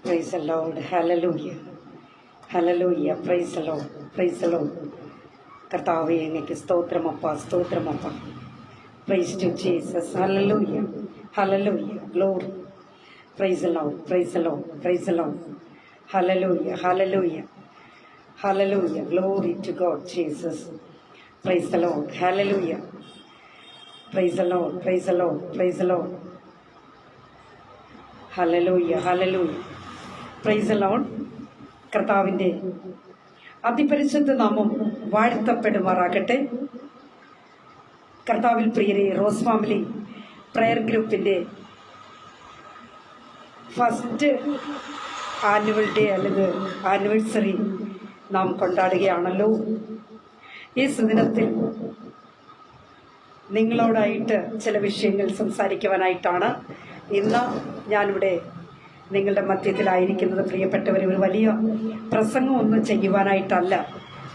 Praise the Lord. Hallelujah. Hallelujah. Praise the Lord. Praise the Lord. കർത്താവേ അങ്ങേക്ക് സ്തോത്രമപ്പ സ്തോത്രമപ്പ. Praise to Jesus. Hallelujah. Hallelujah. Glory. Praise the Lord. Praise the Lord. Praise the Lord. Hallelujah. Hallelujah. Hallelujah. Glory to God, Jesus. Praise the Lord. Hallelujah. Praise the Lord. Praise the Lord. Praise the Lord. Hallelujah. Hallelujah. Praise the Lord. കർത്താവിൻ്റെ അതിപരിശുദ്ധ നാമം വാഴ്ത്തപ്പെടുമാറാകട്ടെ. കർത്താവിൽ പ്രിയരെ, rose family prayer ഗ്രൂപ്പിൻ്റെ first annual day അല്ലെങ്കിൽ anniversary നാം കൊണ്ടാടുകയാണല്ലോ. ഈ സുദിനത്തിൽ നിങ്ങളോടായിട്ട് ചില വിഷയങ്ങൾ സംസാരിക്കുവാനായിട്ടാണ് ഇന്ന് ഞാനിവിടെ നിങ്ങളുടെ മധ്യത്തിലായിരിക്കുന്നത്. പ്രിയപ്പെട്ടവർ, ഒരു വലിയ പ്രസംഗമൊന്നും ചെയ്യുവാനായിട്ടല്ല.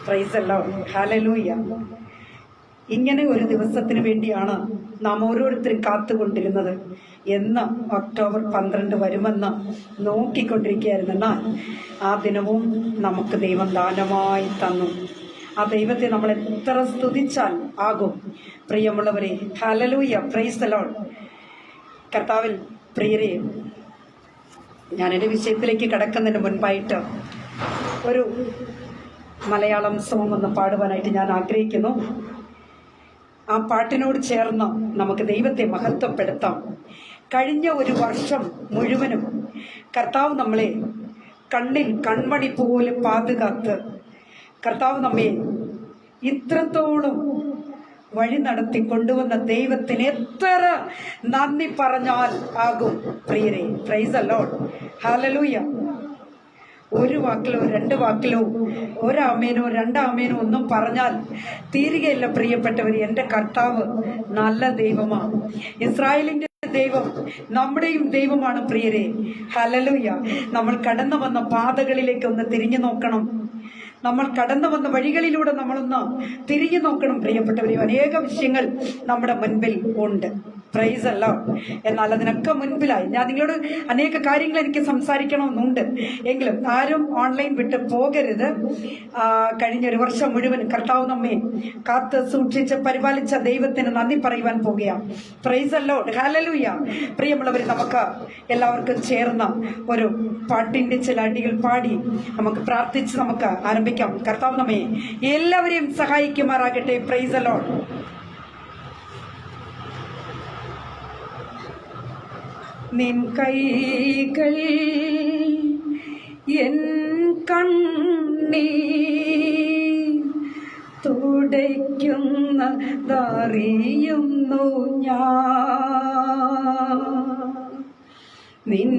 Praise the Lord. ഹല്ലേലൂയ. ഇങ്ങനെ ഒരു ദിവസത്തിന് വേണ്ടിയാണ് നാം ഓരോരുത്തരും കാത്തുകൊണ്ടിരുന്നത്. എന്ന് ഒക്ടോബർ 12 വരുമെന്ന് നോക്കിക്കൊണ്ടിരിക്കുകയായിരുന്നു. എന്നാൽ ആ ദിനവും നമുക്ക് ദൈവം ദാനമായി തന്നു. ആ ദൈവത്തെ നമ്മൾ എത്ര സ്തുതിച്ചാൽ ആകും. പ്രിയമുള്ളവരെ, ഹല്ലേലൂയ. Praise the Lord. കർത്താവിൽ പ്രിയരെ, ഞാൻ എൻ്റെ വിഷയത്തിലേക്ക് കടക്കുന്നതിന് മുൻപായിട്ട് ഒരു മലയാളം സോങ് ഒന്ന് പാടുവാനായിട്ട് ഞാൻ ആഗ്രഹിക്കുന്നു. ആ പാട്ടിനോട് ചേർന്ന് നമുക്ക് ദൈവത്തെ മഹത്വപ്പെടുത്താം. കഴിഞ്ഞ ഒരു വർഷം മുഴുവനും കർത്താവ് നമ്മളെ കണ്ണിൽ കൺമണി പോലെ പാതുകാത്ത് കർത്താവ് നമ്മെ ഇത്രത്തോളം വഴി നടത്തി കൊണ്ടുവന്ന ദൈവത്തിന് എത്ര നന്ദി പറഞ്ഞാൽ ആകും പ്രിയരെ. Price the Lord. ഹല്ലേലൂയ. ഒരു വാക്കിലോ രണ്ട് വാക്കിലോ ഒരാമേനോ രണ്ടാമേനോ ഒന്നും പറഞ്ഞാൽ തീരുകയില്ല പ്രിയപ്പെട്ടവർ. എൻ്റെ കർത്താവ് നല്ല ദൈവമാണ്. ഇസ്രായേലിൻ്റെ ദൈവം നമ്മുടെയും ദൈവമാണ് പ്രിയരെ. ഹല്ലേലൂയ. നമ്മൾ കടന്നു വന്ന പാതകളിലേക്ക് ഒന്ന് തിരിഞ്ഞു നോക്കണം. നമ്മൾ കടന്നു വന്ന വഴികളിലൂടെ നമ്മളൊന്ന് തിരിഞ്ഞു നോക്കണം പ്രിയപ്പെട്ടവരെ. അനേക വിഷയങ്ങൾ നമ്മുടെ മുൻപിൽ ഉണ്ട്. Price the Lord. എന്നാൽ അതിനൊക്കെ മുൻപിലായി ഞാൻ നിങ്ങളോട് അനേക കാര്യങ്ങൾ എനിക്ക് സംസാരിക്കണമെന്നുണ്ട്. എങ്കിലും ആരും ഓൺലൈൻ വിട്ട് പോകരുത്. കഴിഞ്ഞൊരു വർഷം മുഴുവൻ കർത്താവ് നമ്മെ കാത്ത് സൂക്ഷിച്ച് പരിപാലിച്ച ദൈവത്തിന് നന്ദി പറയുവാൻ പോകുകയാണ്. Price the Lord. ഹല്ലേലൂയ. പ്രിയമുള്ളവർ, നമുക്ക് എല്ലാവർക്കും ചേർന്ന ഒരു പാട്ടിൻ്റെ ചില അടികൾ പാടി നമുക്ക് പ്രാർത്ഥിച്ച് നമുക്ക് ആരംഭിക്കാം. കർത്താവ് നമ്മെ എല്ലാവരെയും സഹായിക്കുമാറാകട്ടെ. Price the Lord. നിൻ കൈകൾ എൻ കണ്ണീർ തുടയ്ക്കുന്നതറിയുന്നു ഞാൻ. നിൻ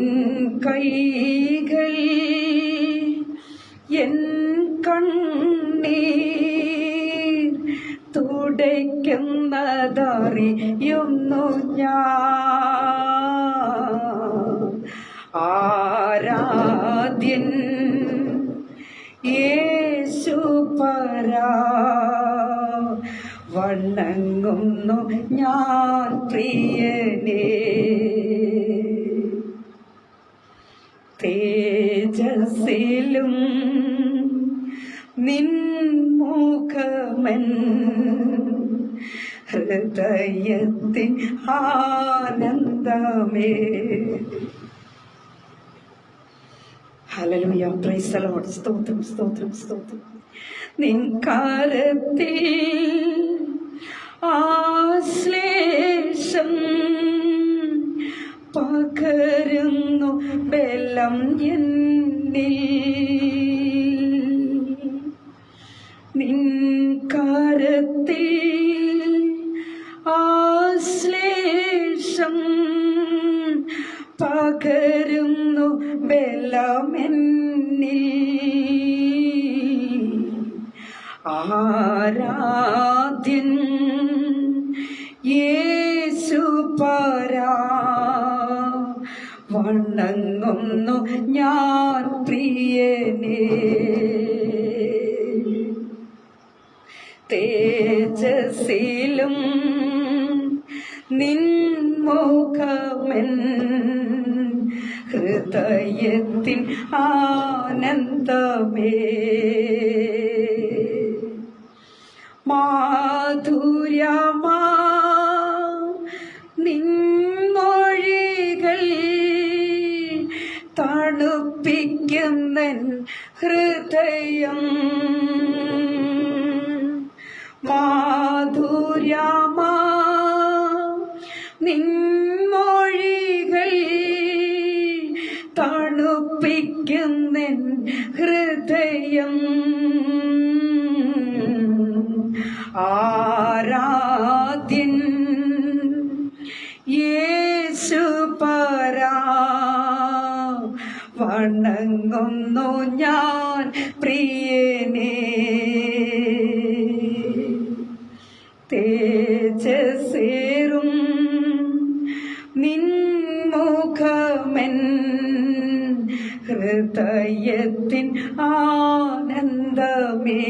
കൈകൾ എൻ കണ്ണീർ തുടയ്ക്കുന്നതറിയുന്നു ഞാൻ. ആരാധ്യൻ യേശുപരാ വണങ്ങുന്നു ഞാൻ പ്രിയനേ. തേജസ്സിലും നിൻ മുഖമൻ ഹൃദയത്തിൻ ആനന്ദമേ. ഹല്ലേലൂയ. Praise the Lord. സ്തോത്രം സ്തോത്രം സ്തോത്രം. നിൻ കരത്തിൽ ആശ്ലേഷം പകരുന്നു ബലം എന്നിൽ. നിൻ കരത്തിൽ ആശ്ലേഷം പകരുന്നു ബലമെന്നിൽ. ആരാധ്യൻ യേശുപരാ വണങ്ങുന്നു ഞാൻ പ്രിയനേ. തേജസ്സിലും നിൻ മുഖമെൻ ഹൃദയത്തിൻ ആനന്ദമേ. മാധുര്യമാ നിൻമൊഴികൾ തണുപ്പിക്കുന്നൻ ഹൃദയം. മാധുര്യമാ നിൻമൊഴികൾ തണുപ്പിക്കുന്നൻ ഹൃദയം. ആരാധ്യൻ യേശുപരാ, വണങ്ങുന്നു ഞാൻ പ്രിയനേ. തേജസ്സേറും നിൻമുഖമെൻ ഹൃദയത്തിൻ ആനന്ദമേ.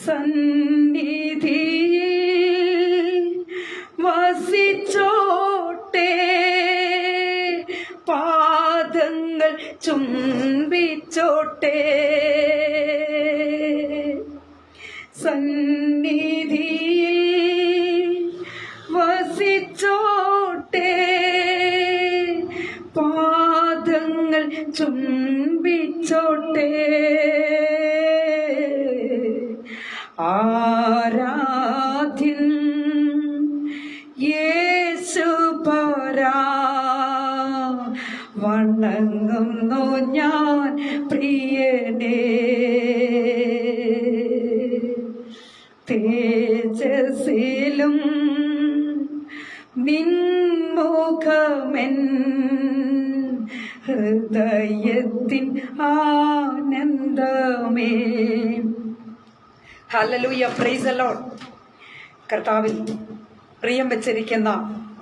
സന്നിധിയിൽ വസിച്ചോട്ടെ, പാദങ്ങൾ ചുംബിച്ചോട്ടെ. സന്നിധിയിൽ വസിച്ചോട്ടെ, പാദങ്ങൾ ചുംബിച്ചോട്ടെ. ആരാധ്യൻ യേശുപരാ, വണങ്ങുന്നു ഞാൻ പ്രിയനേ. തേജസ്സിലും നിൻമുഖമെൻ ഹൃദയത്തിൻ ആനന്ദമേ. Hallelujah, praise the Lord. കർത്താവിൽ പ്രിയം വെച്ചിരിക്കുന്ന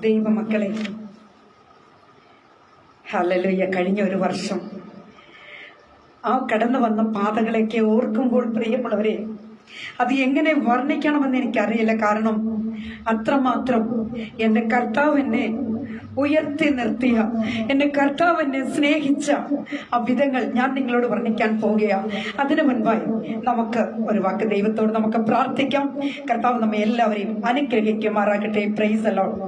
ദൈവമക്കളെ, ഹല്ലേലൂയ. കഴിഞ്ഞ ഒരു വർഷം ആ കടന്നു വന്ന പാതകളൊക്കെ ഓർക്കുമ്പോൾ പ്രിയമുള്ളവരെ, അത് എങ്ങനെ വർണ്ണിക്കണമെന്ന് എനിക്കറിയില്ല. കാരണം അത്രമാത്രം എൻ്റെ കർത്താവ് എന്നെ ഉയർത്തി നിർത്തിയ, എൻ്റെ കർത്താവ് എന്നെ സ്നേഹിച്ച അവിധങ്ങൾ ഞാൻ നിങ്ങളോട് വർണ്ണിക്കാൻ പോവുകയാണ്. അതിനു മുൻപായി നമുക്ക് ഒരു വാക്ക് ദൈവത്തോട് നമുക്ക് പ്രാർത്ഥിക്കാം. കർത്താവ് നമ്മെ എല്ലാവരെയും അനുഗ്രഹിക്കുമാറാകട്ടെ. Price the Lord.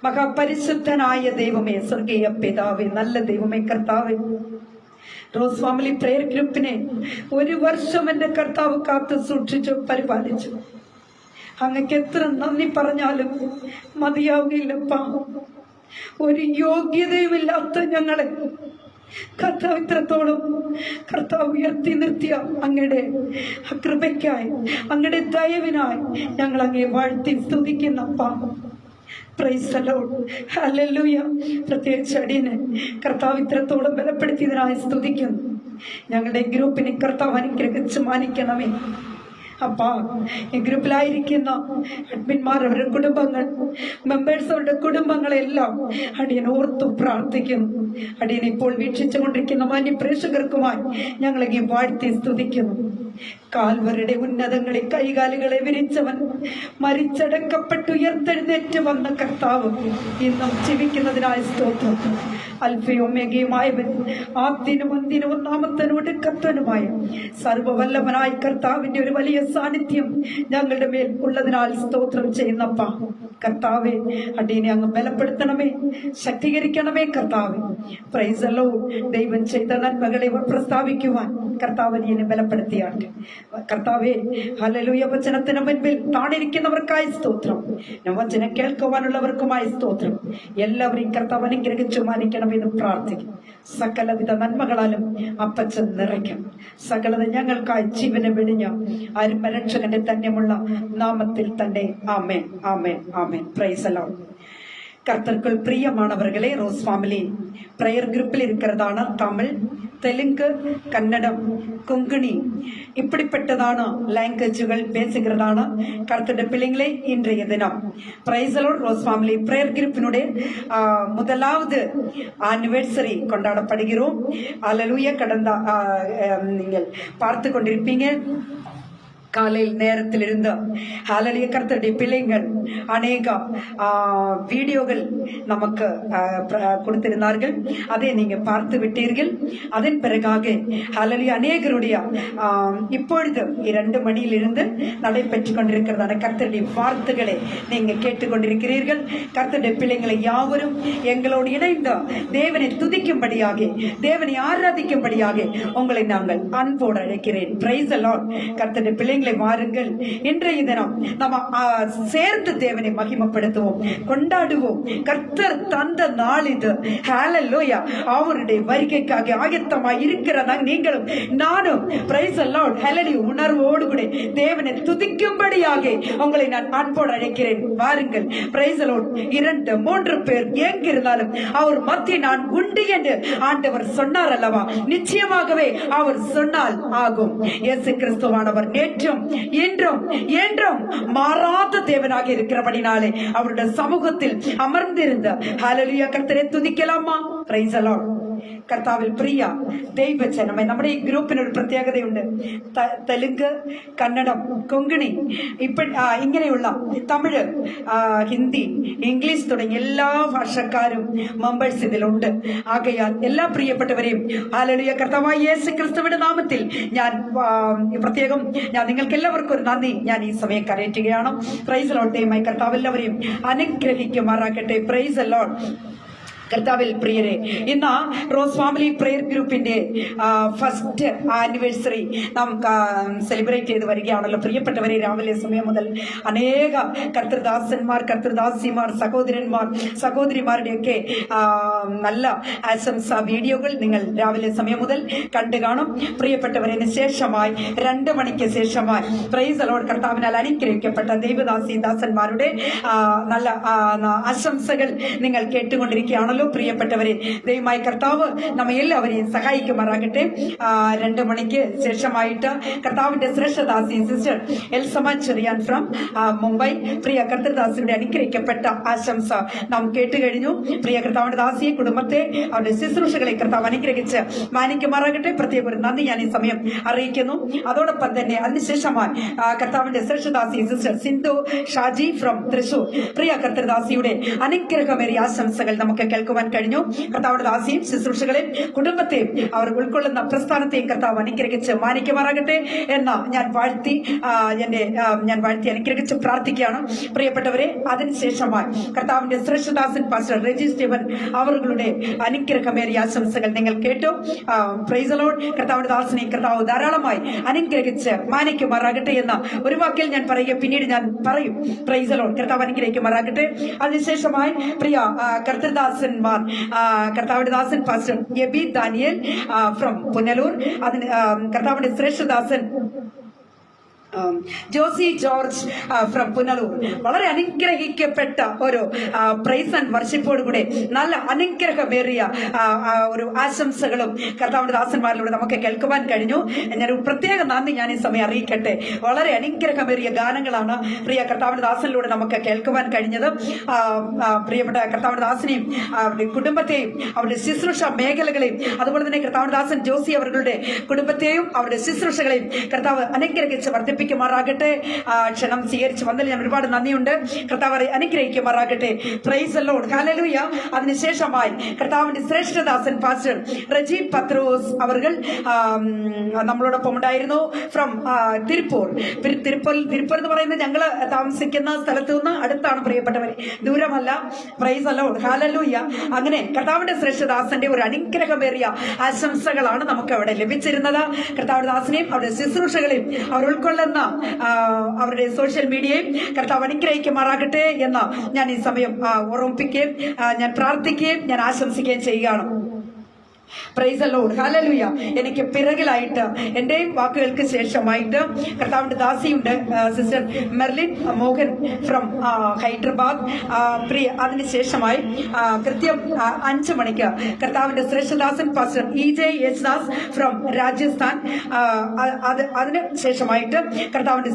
മഹാപരിശുദ്ധനായ ദൈവമേ, സ്വർഗീയ പിതാവേ, നല്ല ദൈവമേ, കർത്താവേ, റോസ് ഫാമിലി പ്രേയർ ഗ്രൂപ്പിനെ ഒരു വർഷം എൻ്റെ കർത്താവ് കാത്തു സൂക്ഷിച്ചു പരിപാലിച്ചു. അങ്ങക്ക് എത്ര നന്ദി പറഞ്ഞാലും മതിയാവുകയില്ലപ്പാ. ഒരു യോഗ്യതയുമില്ലാത്ത ഞങ്ങളെ കർത്താവ് ഇത്രത്തോളം കർത്താവ് ഉയർത്തി നിർത്തിയ അങ്ങയുടെ കൃപയ്ക്കായി, അങ്ങയുടെ ദയവിനായി ഞങ്ങൾ അങ്ങയെ വാഴ്ത്തി സ്തുതിക്കുന്നപ്പാ. Praise the Lord. ഹല്ലേലൂയ. പ്രത്യേകിച്ച് അടിയനെ കർത്താവ് ഇത്രത്തോളം ബലപ്പെടുത്തിയതിനായി സ്തുതിക്കുന്നു. ഞങ്ങളുടെ ഗ്രൂപ്പിനെ കർത്താവ് അനുഗ്രഹിച്ച് മാനിക്കണമേ അപ്പാ. ഈ ഗ്രൂപ്പിലായിരിക്കുന്ന അഡ്മിന്മാർ, അവരുടെ കുടുംബങ്ങൾ, മെമ്പേഴ്സ്, അവരുടെ കുടുംബങ്ങളെല്ലാം അടിയൻ ഓർത്തു പ്രാർത്ഥിക്കുന്നു. അടിയൻ ഇപ്പോൾ വീക്ഷിച്ചുകൊണ്ടിരിക്കുന്ന മാന്യ പ്രേക്ഷകർക്കുമായി ഞങ്ങളെ വാഴ്ത്തി സ്തുതിക്കുന്നു. കാൽവരുടെ ഉന്നതങ്ങളിൽ കൈകാലുകളെ വിരിച്ചവൻ, മരിച്ചടക്കപ്പെട്ട് ഉയർത്തെഴുന്നേറ്റ് വന്ന കർത്താവ് ഇന്നും ജീവിക്കുന്നതിനായി സ്തോത്രം. അൽഫയും ഒമേഗയുമായവൻ, ആദ്യനും അന്ത്യനും ഒന്നാമത്തനും ഒടുക്കത്തനുമായ സർവ്വവല്ലഭനായ കർത്താവിന്റെ ഒരു വലിയ സാന്നിധ്യം ഞങ്ങളുടെ മേൽ ഉള്ളതിനാൽ സ്തോത്രം ചെയ്യുന്നപ്പ. കർത്താവെ, അടിയനെ അങ്ങ് ബലപ്പെടുത്തണമേ, ശക്തീകരിക്കണമേ കർത്താവെ. Price the Lord. ദൈവം ചെയ്ത നന്മകളെ പ്രസ്താവിക്കുവാൻ കർത്താവ് അടിയനെ ബലപ്പെടുത്തിയാട്ടെ. കർത്താവെ, ഹല്ലേലൂയ. വചനത്തിന് മുൻപിൽ താണിരിക്കുന്നവർക്കായി സ്തോത്രം, വചനം കേൾക്കുവാനുള്ളവർക്കുമായി സ്തോത്രം. എല്ലാവരെയും കർത്താവ് അനുഗ്രഹിച്ചു മാനിക്കണമെന്ന് പ്രാർത്ഥിക്കും. സകലവിധ നന്മകളാലും അപ്പച്ചൻ നിറയ്ക്കും. സകലത ഞങ്ങൾക്കായി ജീവനെ വെടിഞ്ഞ അരുമരക്ഷകന്റെ തന്നെയുള്ള നാമത്തിൽ തന്നെ ആമേൻ, ആമേൻ, ആമേൻ. Praise the Lord. கர்த்தருக்குள் பிரியமானவர்களே, ரோஸ் ஃபேமிலி பிரேயர் குரூப்பில் இருக்கிறதான தமிழ், தெலுங்கு, கன்னடம், கொங்கணி இப்படிப்பட்டதான லாங்குவேஜுகள் பேசுகிறதான கர்த்தருடைய பிள்ளைங்களே, இன்றைய தினம் praise the Lord Rose family prayer குரூப்பினுடைய முதலாவது ஆனிவர்சரி கொண்டாடப்படுகிறோம். அல்லேலூயா. கடந்த நீங்கள் பார்த்து கொண்டிருப்பீங்க, காலையில் நேரத்தில் இருந்து ஹalleluya கர்த்தருடைய பிள்ளைகள் அநேக வீடியோகள் நமக்கு கொடுத்திருந்தார்கள். அதை நீங்க பார்த்து விட்டீர்கள். அதன் பிறகாக ஹalleluya அநேகருடைய இப்பொழுது 2 மணியிலிருந்து நடைபெற்றுக் கொண்டிருக்கிறதான கர்த்தருடைய வார்த்தைகளை நீங்க கேட்டுக்கொண்டிருக்கிறீர்கள். கர்த்தருடைய பிள்ளைகளை யாவரும் எங்களோடு இணைந்து தேவனை துதிக்கும்படியாக, தேவனை ஆராதிக்கும்படியாக உங்களை நாங்கள் அன்போடு அழைக்கிறேன். Price the Lord. கர்த்தருடைய பிள்ளைங்களை வாருங்கள். இன்றைய தினம் நம்ம சேர்ந்து தேவனை மகிமைப்படுத்துவோம், கொண்டாடுவோம். கர்த்தர் தந்த நாள் இது. ஹalleluya. அவருடைய வருகைக்காக ஆயத்தமாய் இருக்கிறதா நீங்களும் நானும் பிரைஸ் தி லார்ட் ஹalleluya உணர்வோடு கூட தேவனை துதிக்கும்படியாக உங்களை நான் அன்போடு அழைக்கிறேன். வாருங்கள். Price the Lord. 2-3 பேர் எங்கிருந்தாலும் அவர் மத்திய நான் உண்டு என்று ஆண்டவர் சொன்னார் அல்லவா? நிச்சயமாகவே அவர் சொன்னால் ஆகும். இயேசு கிறிஸ்துவானவர் நேற்றும் இன்றும் என்றும் மாறாத தேவனாக இருக்கிறபடினாலே அவருடைய சமூகத்தில் அமர்ந்திருந்த ஹalleluya கர்த்தரை துதிக்கலாமா? Price the Lord. കർത്താവിൽ പ്രിയ ദൈവജനമേ, നമ്മുടെ ഈ ഗ്രൂപ്പിന് ഒരു പ്രത്യേകതയുണ്ട്. തെലുങ്ക്, കന്നഡം, കൊങ്കണി, ഇങ്ങനെയുള്ള തമിഴ്, ഹിന്ദി, ഇംഗ്ലീഷ് തുടങ്ങിയ എല്ലാ ഭാഷക്കാരും മെമ്പേഴ്സ് ഇതിലുണ്ട്. ആകയാൽ എല്ലാ പ്രിയപ്പെട്ടവരെയും ഹല്ലേലൂയ കർത്താവായ യേശു ക്രിസ്തുവിന്റെ നാമത്തിൽ ഞാൻ പ്രത്യേകം നിങ്ങൾക്ക് എല്ലാവർക്കും ഒരു നന്ദി ഞാൻ ഈ സമയം കരയറ്റുകയാണ്. Price the Lord. ദൈവമായ കർത്താവ് എല്ലാവരെയും അനുഗ്രഹിക്കുമാറാകട്ടെ. Price the Lord. കർത്താവിൽ പ്രിയരെ, ഇന്ന് റോസ് ഫാമിലി പ്രെയർ ഗ്രൂപ്പിന്റെ ഫസ്റ്റ് ആനിവേഴ്സറി നാം സെലിബ്രേറ്റ് ചെയ്ത് വരികയാണല്ലോ. പ്രിയപ്പെട്ടവരെ, രാവിലെ സമയം മുതൽ അനേക കർത്തൃദാസന്മാർ, കർത്തൃദാസിമാർ, സഹോദരന്മാർ, സഹോദരിമാരുടെയൊക്കെ നല്ല ആശംസ വീഡിയോകൾ നിങ്ങൾ രാവിലെ സമയം മുതൽ കണ്ടു കാണും. പ്രിയപ്പെട്ടവരെ, ശേഷമായി 2 മണിക്ക് ശേഷമായി പ്രൈസ് ദി ലോർഡ് കർത്താവിനാൽ അനുഗ്രഹിക്കപ്പെട്ട ദൈവദാസി ദാസന്മാരുടെ നല്ല ആശംസകൾ നിങ്ങൾ കേട്ടുകൊണ്ടിരിക്കുകയാണല്ലോ. പ്രിയപ്പെട്ടവരെ, ദൈവമായ കർത്താവ് നമ്മെ എല്ലാവരെയും സഹായിക്കുമാറാകട്ടെ. 2 മണിക്ക് ശേഷമായിട്ട് കർത്താവിന്റെ ശ്രേഷ്ഠദാസി സിസ്റ്റർ എൽസമ ചെറിയാൻ ഫ്രം മുംബൈ പ്രിയ കർത്തൃദാസിയുടെ അനുഗ്രഹിക്കപ്പെട്ട ആശംസ നാം കേട്ടുകഴിഞ്ഞു. പ്രിയ കർത്താവിന്റെ ദാസിയെ, കുടുംബത്തെ, അവരുടെ ശുശ്രൂഷകളെ കർത്താവ് അനുഗ്രഹിച്ച് മാനിക്കുമാറാകട്ടെ. പ്രത്യേക ഒരു നന്ദി ഞാൻ ഈ സമയം അറിയിക്കുന്നു. അതോടൊപ്പം തന്നെ അതിനുശേഷമായി കർത്താവിന്റെ ശ്രേഷ്ഠദാസി സിസ്റ്റർ സിന്ധു ഷാജി ഫ്രം തൃശൂർ പ്രിയ കർത്തൃദാസിയുടെ അനുഗ്രഹമേറിയ ആശംസകൾ നമുക്ക് കേൾക്കുവാൻ കഴിഞ്ഞു. കർത്താവിന്റെ ദാസിയും ശുശ്രൂഷകളെയും കുടുംബത്തെയും അവർ ഉൾക്കൊള്ളുന്ന പ്രസ്ഥാനത്തെയും കർത്താവ് അനുഗ്രഹിച്ച് മാനിക്കുമാറാകട്ടെ എന്ന് ഞാൻ വാഴ്ത്തി അനുഗ്രഹിച്ച് പ്രാർത്ഥിക്കുകയാണ്. പ്രിയപ്പെട്ടവരെ, അതിനുശേഷമായി കർത്താവിന്റെ ശ്രേഷ്ഠദാസൻ പാസ്റ്റർ റെജി സ്റ്റീവൻ അവരുടെ അനുഗ്രഹമേറിയ ആശംസകൾ നിങ്ങൾ കേട്ടു. Price the Lord. കർത്താവിന്റെ ദാസനെ കർത്താവ് ധാരാളമായി അനുഗ്രഹിച്ച് മാനിക്കുമാറാകട്ടെ എന്ന ഒരു വാക്കിൽ ഞാൻ പറയുക, പിന്നീട് ഞാൻ പറയും. Praise the Lord. കർത്താവ് അനുഗ്രഹിക്കുമാറാകട്ടെ. അതിനുശേഷമായി പ്രിയ കർത്തൃദാസന്മാർ, കർത്താവിന്റെ ദാസൻ പാസ്റ്റർ എബി ദാനിയേൽ ഫ്രം പുനലൂർ, അതിന് കർത്താവിന്റെ ശ്രേഷ്ഠദാസൻ ജോസി ജോർജ് ഫ്രം പുനലൂർ, വളരെ അനുഗ്രഹിക്കപ്പെട്ട ഒരു പ്രൈസ് ആൻഡ് വർഷിപ്പോടുകൂടെ നല്ല അനുഗ്രഹമേറിയ ഒരു ആശംസകളും കർത്താവിന്റെ ദാസന്മാരിലൂടെ നമുക്ക് കേൾക്കുവാൻ കഴിഞ്ഞു. ഞാൻ ഒരു പ്രത്യേക നന്ദി ഞാൻ ഈ സമയം അറിയിക്കട്ടെ. വളരെ അനുഗ്രഹമേറിയ ഗാനങ്ങളാണ് പ്രിയ കർത്താവിന്റെ ദാസനിലൂടെ നമുക്ക് കേൾക്കുവാൻ കഴിഞ്ഞത്. പ്രിയപ്പെട്ട കർത്താവിന്റെ ദാസനെയും അവരുടെ കുടുംബത്തെയും അവരുടെ ശുശ്രൂഷ മേഖലകളെയും അതുപോലെ തന്നെ കർത്താവിന്റെ ദാസൻ ജോസി അവരുടെ കുടുംബത്തെയും അവരുടെ ശുശ്രൂഷകളെയും കർത്താവ് അനുഗ്രഹിച്ച് വർദ്ധിപ്പിക്കും. ക്ഷണം സ്വീകരിച്ച് വന്നതിൽ ഞാൻ ഒരുപാട് നന്ദിയുണ്ട്. കർത്താവ് അനുഗ്രഹിക്കുമാറാകട്ടെ. Price the Lord. ഹല്ലേലൂയ. അതിനുശേഷമായി കർത്താവിന്റെ ശ്രേഷ്ഠദാസൻ പാസ്റ്റർ റജി പത്രോസ് അവർ നമ്മളോടൊപ്പം ഉണ്ടായിരുന്നു ഫ്രം തിരുപ്പൂർ എന്ന് പറയുന്നത് ഞങ്ങൾ താമസിക്കുന്ന സ്ഥലത്ത് നിന്ന് അടുത്താണ് പ്രിയപ്പെട്ടവരെ, ദൂരമല്ല. Praise the Lord. ഹല്ലേലൂയ. അങ്ങനെ കർത്താവിന്റെ ശ്രേഷ്ഠദാസന്റെ ഒരു അനുഗ്രഹമേറിയ ആശംസകളാണ് നമുക്ക് അവിടെ ലഭിച്ചിരുന്നത്. കർത്താവിന്റെ ദാസനെയും അവരുടെ ശുശ്രൂഷകളെയും അവർ ഉൾക്കൊള്ളുന്ന അവരുടെ സോഷ്യൽ മീഡിയയും കർത്താവ് അനുഗ്രഹിക്കുമാറാകട്ടെ എന്ന് ഞാൻ ഈ സമയം ഓർമ്മിപ്പിക്കുകയും ഞാൻ പ്രാർത്ഥിക്കുകയും ഞാൻ ആശംസിക്കുകയും ചെയ്യുകയാണ്. Praise the Lord. ഹല്ലേലൂയ. എനിക്ക് പിറകിലായിട്ട് എന്റെയും വാക്കുകൾക്ക് ശേഷമായിട്ട് കർത്താവിന്റെ ദാസിയുണ്ട്, sister Merlin Mohan from Hyderabad. അതിനുശേഷമായി കൃത്യം 5 മണിക്ക് കർത്താവിന്റെ ശ്രേഷ്ഠദാസൻ pastor EJ Yesudas from Rajasthan. അതിന് ശേഷമായിട്ട് കർത്താവിന്റെ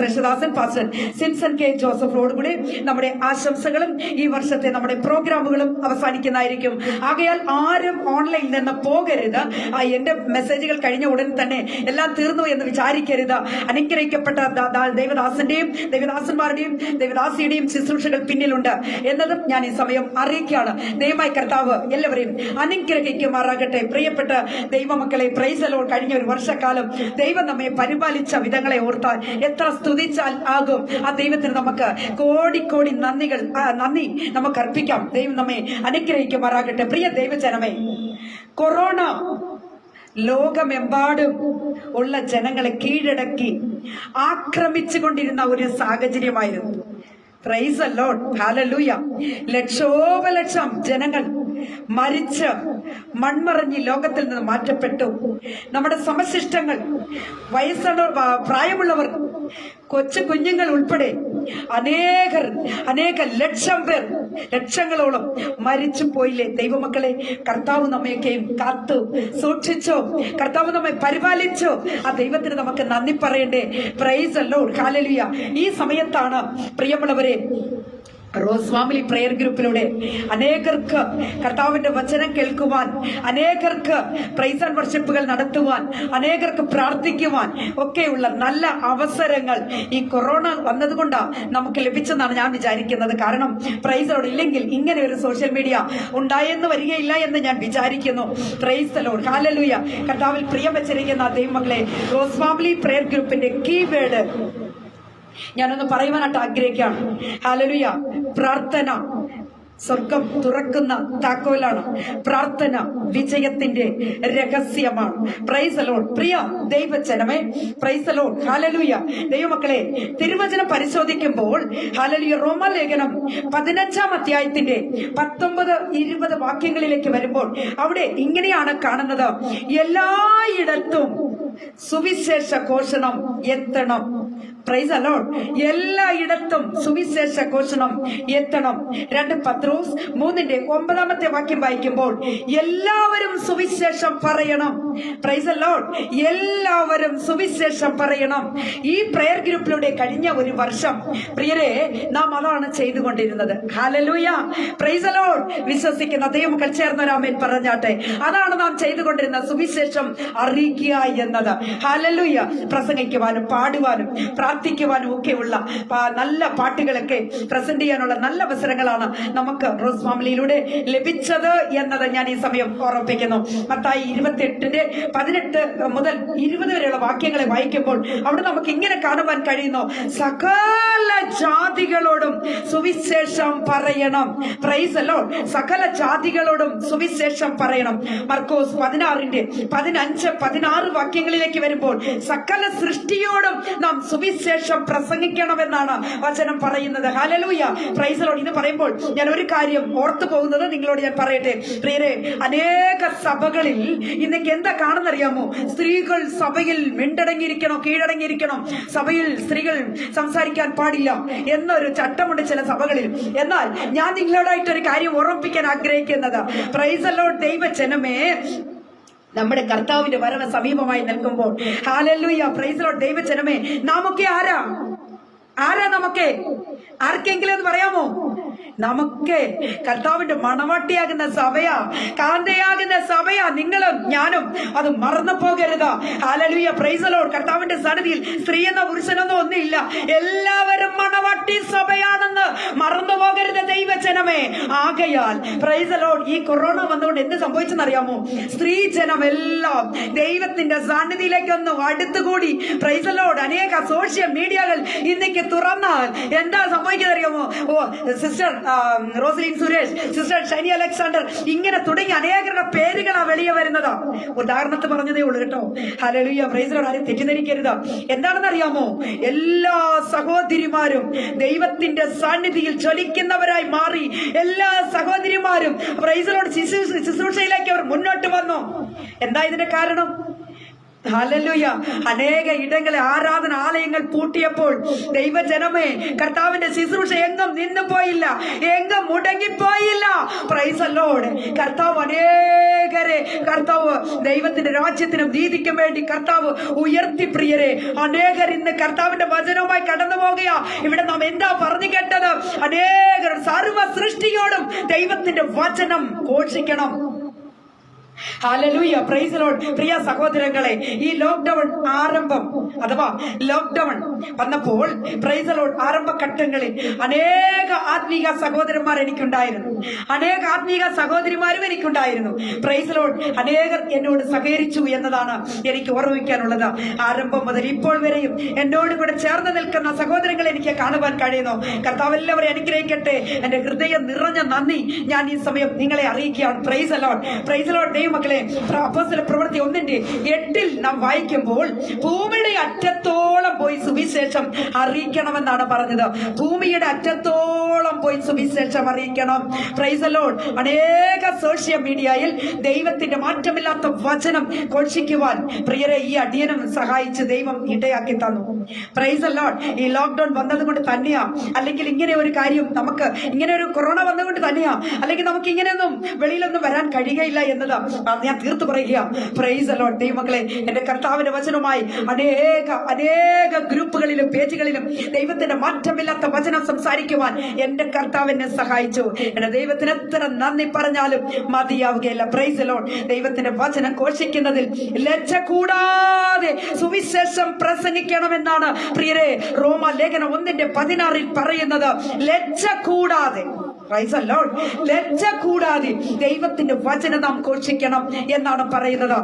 ശ്രേഷ്ഠദാസൻ പാസ്റ്റർ സിംസൺ കെ ജോസഫോട് കൂടി നമ്മുടെ ആശംസകളും ഈ വർഷത്തെ നമ്മുടെ പ്രോഗ്രാമുകളും അവസാനിക്കുന്നതായിരിക്കും. ആകയാൽ ആരും ഓൺലൈൻ നിന്ന് പോകരുത്. എന്റെ മെസ്സേജുകൾ കഴിഞ്ഞ ഉടൻ തന്നെ എല്ലാം തീർന്നു എന്ന് വിചാരിക്കരുത്. അനുഗ്രഹിക്കപ്പെട്ട ദൈവദാസന്റെയും ദൈവദാസന്മാരുടെയും ദൈവദാസിയുടെയും ശുശ്രൂഷകൾ പിന്നിലുണ്ട് എന്നതും ഞാൻ ഈ സമയം അറിയിക്കുകയാണ്. ദൈവമായ കർത്താവ് എല്ലാവരെയും അനുഗ്രഹിക്കുമാറാകട്ടെ. പ്രിയപ്പെട്ട ദൈവമക്കളെ, പ്രൈസ് ദി ലോർഡ്. കഴിഞ്ഞ ഒരു വർഷക്കാലം ദൈവം നമ്മെ പരിപാലിച്ച വിധങ്ങളെ ഓർത്താൽ എത്ര സ്തുതിച്ചാൽ ആകും. ആ ദൈവത്തിന് നമുക്ക് കോടി നന്ദി നമുക്ക് അർപ്പിക്കാം. ദൈവം നമ്മെ അനുഗ്രഹിക്കുമാറാകട്ടെ. പ്രിയ ദൈവജനമേ, കൊറോണ ലോകമെമ്പാടും ഉള്ള ജനങ്ങളെ കീഴടക്കി ആക്രമിച്ചുകൊണ്ടിരുന്ന ഒരു സാഹചര്യമായിരുന്നു. Praise the Lord, hallelujah. ലക്ഷോപലക്ഷം ജനങ്ങൾ മരിച്ച് മൺമറഞ്ഞ് ലോകത്തിൽ നിന്ന് മാറ്റപ്പെട്ടു. നമ്മുടെ സമശിഷ്ടങ്ങൾ, പ്രായമുള്ളവർ, കൊച്ചു കുഞ്ഞുങ്ങൾ ഉൾപ്പെടെ അനേക ലക്ഷം പേർ, ലക്ഷങ്ങളോളം മരിച്ചു പോയില്ലേ ദൈവമക്കളെ? കർത്താവ് നമ്മയൊക്കെയും കാത്തു സൂക്ഷിച്ചോ, കർത്താവ് നമ്മെ പരിപാലിച്ചോ. ആ ദൈവത്തിന് നമുക്ക് നന്ദി പറയണ്ടേ? Price the Lord, hallelujah. ഈ സമയത്താണ് പ്രിയമുള്ളവരെ, റോസ് ഫാമിലി പ്രെയർ ഗ്രൂപ്പിലൂടെ അനേകർക്ക് കർത്താവിന്റെ വചനം കേൾക്കുവാൻ, അനേകർക്ക് പ്രൈസ് ആൻഡ് വർഷിപ്പുകൾ നടത്തുവാൻ, അനേകർക്ക് പ്രാർത്ഥിക്കുവാൻ ഒക്കെയുള്ള നല്ല അവസരങ്ങൾ ഈ കൊറോണ വന്നതുകൊണ്ടാണ് നമുക്ക് ലഭിച്ചെന്നാണ് ഞാൻ വിചാരിക്കുന്നത്. കാരണം പ്രൈസ് ലോർഡ്, ഇല്ലെങ്കിൽ ഇങ്ങനെ ഒരു സോഷ്യൽ മീഡിയ ഉണ്ടായെന്ന് വരികയില്ല എന്ന് ഞാൻ വിചാരിക്കുന്നു. Price the Lord, hallelujah. കർത്താവിൽ പ്രിയം വെച്ചിരിക്കുന്ന ദൈവമക്കളെ, റോസ് ഫാമിലി പ്രെയർ ഗ്രൂപ്പിന്റെ കീവേഡ് ഞാനൊന്ന് പറയുവാനായിട്ട് ആഗ്രഹിക്കുകയാണ്. ഹല്ലേലൂയ. പ്രാർത്ഥന സ്വർഗം തുറക്കുന്ന താക്കോലാണ്. പ്രാർത്ഥന വിജയത്തിന്റെ രഹസ്യമാണ്. Price the Lord. പ്രിയ ദൈവജനമേ, പ്രൈസ് ദി ലോർഡ്, ഹല്ലേലൂയ. ദൈവമക്കളെ, തിരുവചനം പരിശോധിക്കുമ്പോൾ ഹല്ലേലൂയ, റോമാലേഖനം 15-ാം അധ്യായത്തിന്റെ 19-20 വാക്യങ്ങളിലേക്ക് വരുമ്പോൾ അവിടെ ഇങ്ങനെയാണ് കാണുന്നത്: എല്ലായിടത്തും സുവിശേഷ ഘോഷണം എത്തണം. Price the Lord. എല്ലായിടത്തും സുവിശേഷ ഘോഷണം എത്തണം. 2 പത്രോസ് 3:9 വാക്യം വായിക്കുമ്പോൾ എല്ലാവരും സുവിശേഷം പറയണം. Price the Lord. എല്ലാവരും സുവിശേഷം പറയണം. ഈ പ്രെയർ ഗ്രൂപ്പിലൂടെ കഴിഞ്ഞ ഒരു വർഷം പ്രിയരെ നാം അതാണ് ചെയ്തുകൊണ്ടിരുന്നത്. ഹല്ലേലൂയ. Praise the Lord. വിശ്വസിക്കുന്ന ദൈവമക്കൾ ചേർന്നൊരു ആമേൻ പറഞ്ഞാട്ടെ. അതാണ് നാം ചെയ്തുകൊണ്ടിരുന്ന സുവിശേഷം അറിയിക്കുക എന്നത്. ഹല്ലേലൂയ. പ്രസംഗിക്കുവാനും പാടുവാനും പ്രാർത്ഥിക്കുവാനും ഒക്കെയുള്ള നല്ല പാട്ടുകളൊക്കെ പ്രസന്റ് ചെയ്യാനുള്ള നല്ല അവസരങ്ങളാണ് നമുക്ക് റോസ് ഫാമിലിയിലൂടെ ലഭിച്ചത് എന്നത് ഞാൻ ഈ സമയം ഓർമ്മിപ്പിക്കുന്നു. മത്തായി 28:18 മുതൽ 20 വരെയുള്ള വാക്യങ്ങളെ വായിക്കുമ്പോൾ അവിടെ നമുക്ക് ഇങ്ങനെ കാണുവാൻ കഴിയുന്നു: സകല ജാതികളോടും സുവിശേഷം പറയണം. Price the Lord. സകല ജാതികളോടും സുവിശേഷം പറയണം. മർക്കോസ് 16 വാക്യങ്ങളിലേക്ക് വരുമ്പോൾ സകല സൃഷ്ടിയോടും നാം സുവിശേഷം പ്രസംഗിക്കണമെന്നാണ് വചനം പറയുന്നത്. ഹല്ലേലൂയ. Praise the Lord. ഇത് പറയുമ്പോൾ ഞാൻ ഒരു കാര്യം ഓർത്തു പോകുന്നത് നിങ്ങളോട് ഞാൻ പറയട്ടെ. പ്രിയരെ, അനേക സഭകളിൽ ഇന്നേക്ക് എന്താ കാണുന്നറിയാമോ? സ്ത്രീകൾ സഭയിൽ മിണ്ടടങ്ങിയിരിക്കണോ, കീഴടങ്ങിയിരിക്കണം, സഭയിൽ സ്ത്രീകൾ സംസാരിക്കാൻ പാടില്ല എന്നൊരു ചട്ടമുണ്ട് ചില സഭകളിൽ. എന്നാൽ ഞാൻ നിങ്ങളോടായിട്ടൊരു കാര്യം ഓർമ്മിപ്പിക്കാൻ ആഗ്രഹിക്കുന്നത്, പ്രൈസ് ദി ലോർഡ് ദൈവജനമേ, നമ്മുടെ കർത്താവിന്റെ വരവ് സമീപമായി നിൽക്കുമ്പോൾ ഹല്ലേലൂയ, പ്രൈസ് ദി ലോർഡ് ദൈവജനമേ, നാമൊക്കെ ആരാ? നമുക്ക് ആർക്കെങ്കിലും എന്ന് പറയാമോ? നമുക്ക് കർത്താവിന്റെ മണവാട്ടിയാകുന്ന സഭയാ, കാന്തയാകുന്ന സഭയാ നിങ്ങളും ഞാനും. അത് മറന്നു പോകരുത്. Hallelujah, praise the Lord. കർത്താവിന്റെ സന്നിധിയിൽ സ്ത്രീ എന്ന പുരുഷനൊന്നും ഒന്നുമില്ല. എല്ലാവരും മണവാട്ടി സഭയാണെന്ന് മറന്നു പോകരുത് ദൈവജനമേ. ആകയാൽ പ്രൈസ് ദി ലോർഡ്, ഈ കൊറോണ വന്നുകൊണ്ട് എന്ത് സംഭവിച്ചെന്നറിയാമോ? സ്ത്രീ ജനം എല്ലാം ദൈവത്തിന്റെ സന്നിധിയിലേക്ക് ഒന്ന് അടുത്തുകൂടി. Praise the Lord. അനേക സോഷ്യൽ മീഡിയകൾ ഇന്നേക്ക് തുറന്നാൽ എന്താ സംഭവിക്കുന്നത് അറിയാമോ? Sister Roselin Suresh, sister Shiny Alexander, ഇങ്ങനെ തുടങ്ങി അനേകരുടെ പേരുകളാ വെളിയെ വരുന്നത്. ഉദാഹരണത്തിന് പറഞ്ഞതേ ഉള്ളൂ കേട്ടോ. Hallelujah, praise the Lord. ആരും തെറ്റിദ്ധരിക്കരുത്. എന്താണെന്ന് അറിയാമോ? എല്ലാ സഹോദരിമാരും ദൈവത്തിന്റെ സാന്നിധിയിൽ ജ്വലിക്കുന്നവരായി മാറി. എല്ലാ സഹോദരിമാരും പ്രൈസ് ദി ലോർഡ് ശുശ്രൂഷയിലേക്ക് അവർ മുന്നോട്ട് വന്നു. എന്താ ഇതിന്റെ കാരണം? ഹല്ലേലൂയ. അനേക ഇടങ്ങളെ ആരാധന ആലയങ്ങൾ പൂട്ടിയപ്പോൾ ദൈവജനമേ, കർത്താവിന്റെ ശുശ്രൂഷ എങ്ങും നിന്നു പോയില്ല, എങ്ങും മുടങ്ങിപ്പോയില്ല. Price the Lord. കർത്താവ് അനേകരെ കർത്താവ് ദൈവത്തിന്റെ രാജ്യത്തിനും നീതിക്കും വേണ്ടി കർത്താവ് ഉയർത്തി. പ്രിയരെ, അനേകർ ഇന്ന് കർത്താവിന്റെ വചനവുമായി കടന്നു പോകുക. ഇവിടെ നാം എന്താ പറഞ്ഞു കേട്ടത്? അനേകർ സർവ്വ സൃഷ്ടിയോടും ദൈവത്തിന്റെ വചനം ഘോഷിക്കണം. Hallelujah, praise the Lord. പ്രിയ സഹോദരങ്ങളെ, ഈ ലോക്ക്ഡൌൺ ആരംഭം അഥവാ ലോക്ക്ഡൌൺ വന്നപ്പോൾ പ്രൈസ് ദി ലോർഡ് ആരംഭഘട്ടങ്ങളിൽ അനേക ആത്മീക സഹോദരന്മാർ എനിക്കുണ്ടായിരുന്നു, അനേക ആത്മീക സഹോദരിമാരും എനിക്കുണ്ടായിരുന്നു. Price the Lord. അനേകർ എന്നോട് സഹകരിച്ചു എന്നതാണ് എനിക്ക് ഓർമ്മിക്കാനുള്ളത്. ആരംഭം മുതൽ ഇപ്പോൾ വരെയും എന്നോട് കൂടെ ചേർന്ന് നിൽക്കുന്ന സഹോദരങ്ങളെ എനിക്ക് കാണുവാൻ കഴിയുന്നു. കർത്താവ് എല്ലാവരെയും അനുഗ്രഹിക്കട്ടെ. എന്റെ ഹൃദയം നിറഞ്ഞ നന്ദി ഞാൻ ഈ സമയം നിങ്ങളെ അറിയിക്കുകയാണ്. Price the Lord, price the Lord. ദൈവമക്കളെ, അപ്പോസ്തല പ്രവൃത്തി 1:8 നാം വായിക്കുമ്പോൾ ഭൂമിയുടെ അറ്റത്തോളം പോയി സുവിശേഷം അറിയിക്കണമെന്നാണ് പറഞ്ഞത്. ഭൂമിയുടെ അറ്റത്തോളം പോയി സുവിശേഷം അറിയിക്കണം. Price the Lord. അനേക സോഷ്യൽ മീഡിയയിൽ ദൈവത്തിന്റെ മാറ്റമില്ലാത്ത വചനം ഘോഷിക്കുവാൻ പ്രിയരെ ഈ അടിയനും സഹായിച്ച് ദൈവം ഇടയാക്കി തന്നു. Price the Lord. ഈ ലോക്ക്ഡൌൺ വന്നത് കൊണ്ട് തന്നെയാ, അല്ലെങ്കിൽ ഇങ്ങനെ ഒരു കാര്യം നമുക്ക് ഇങ്ങനെ ഒരു കൊറോണ വന്നുകൊണ്ട് തന്നെയാ, അല്ലെങ്കിൽ നമുക്ക് ഇങ്ങനെയൊന്നും വെളിയിലൊന്നും വരാൻ കഴിയുകയില്ല എന്നത് ഞാൻ തീർത്തു പറയുക. Price the Lord. ദൈവമക്കളെ, എന്റെ കർത്താവിന്റെ വചനവുമായി അനേക ഗ്രൂപ്പുകളിലും പേജുകളിലും ദൈവത്തിന്റെ മാറ്റമില്ലാത്ത വചനം സംസാരിക്കുവാൻ എന്റെ കർത്താവിനെ സഹായിച്ചു. എന്റെ ദൈവത്തിന് എത്ര നന്ദി പറഞ്ഞാലും മതിയാവുകയില്ല. Price the Lord. ദൈവത്തിന്റെ വചനം ഘോഷിക്കുന്നതിൽ ലജ്ജ കൂടാതെ സുവിശേഷം പ്രസംഗിക്കണമെന്നാണ് പ്രിയരെ റോമ ലേഖനം 1:16 പറയുന്നത്. ലജ്ജ കൂടാതെ, പ്രൈസ് ദി ലോർഡ്, ലജ്ജ കൂടാതെ ദൈവത്തിന്റെ വചനം നാം ഘോഷിക്കണം എന്നാണ് പറയുന്നത്.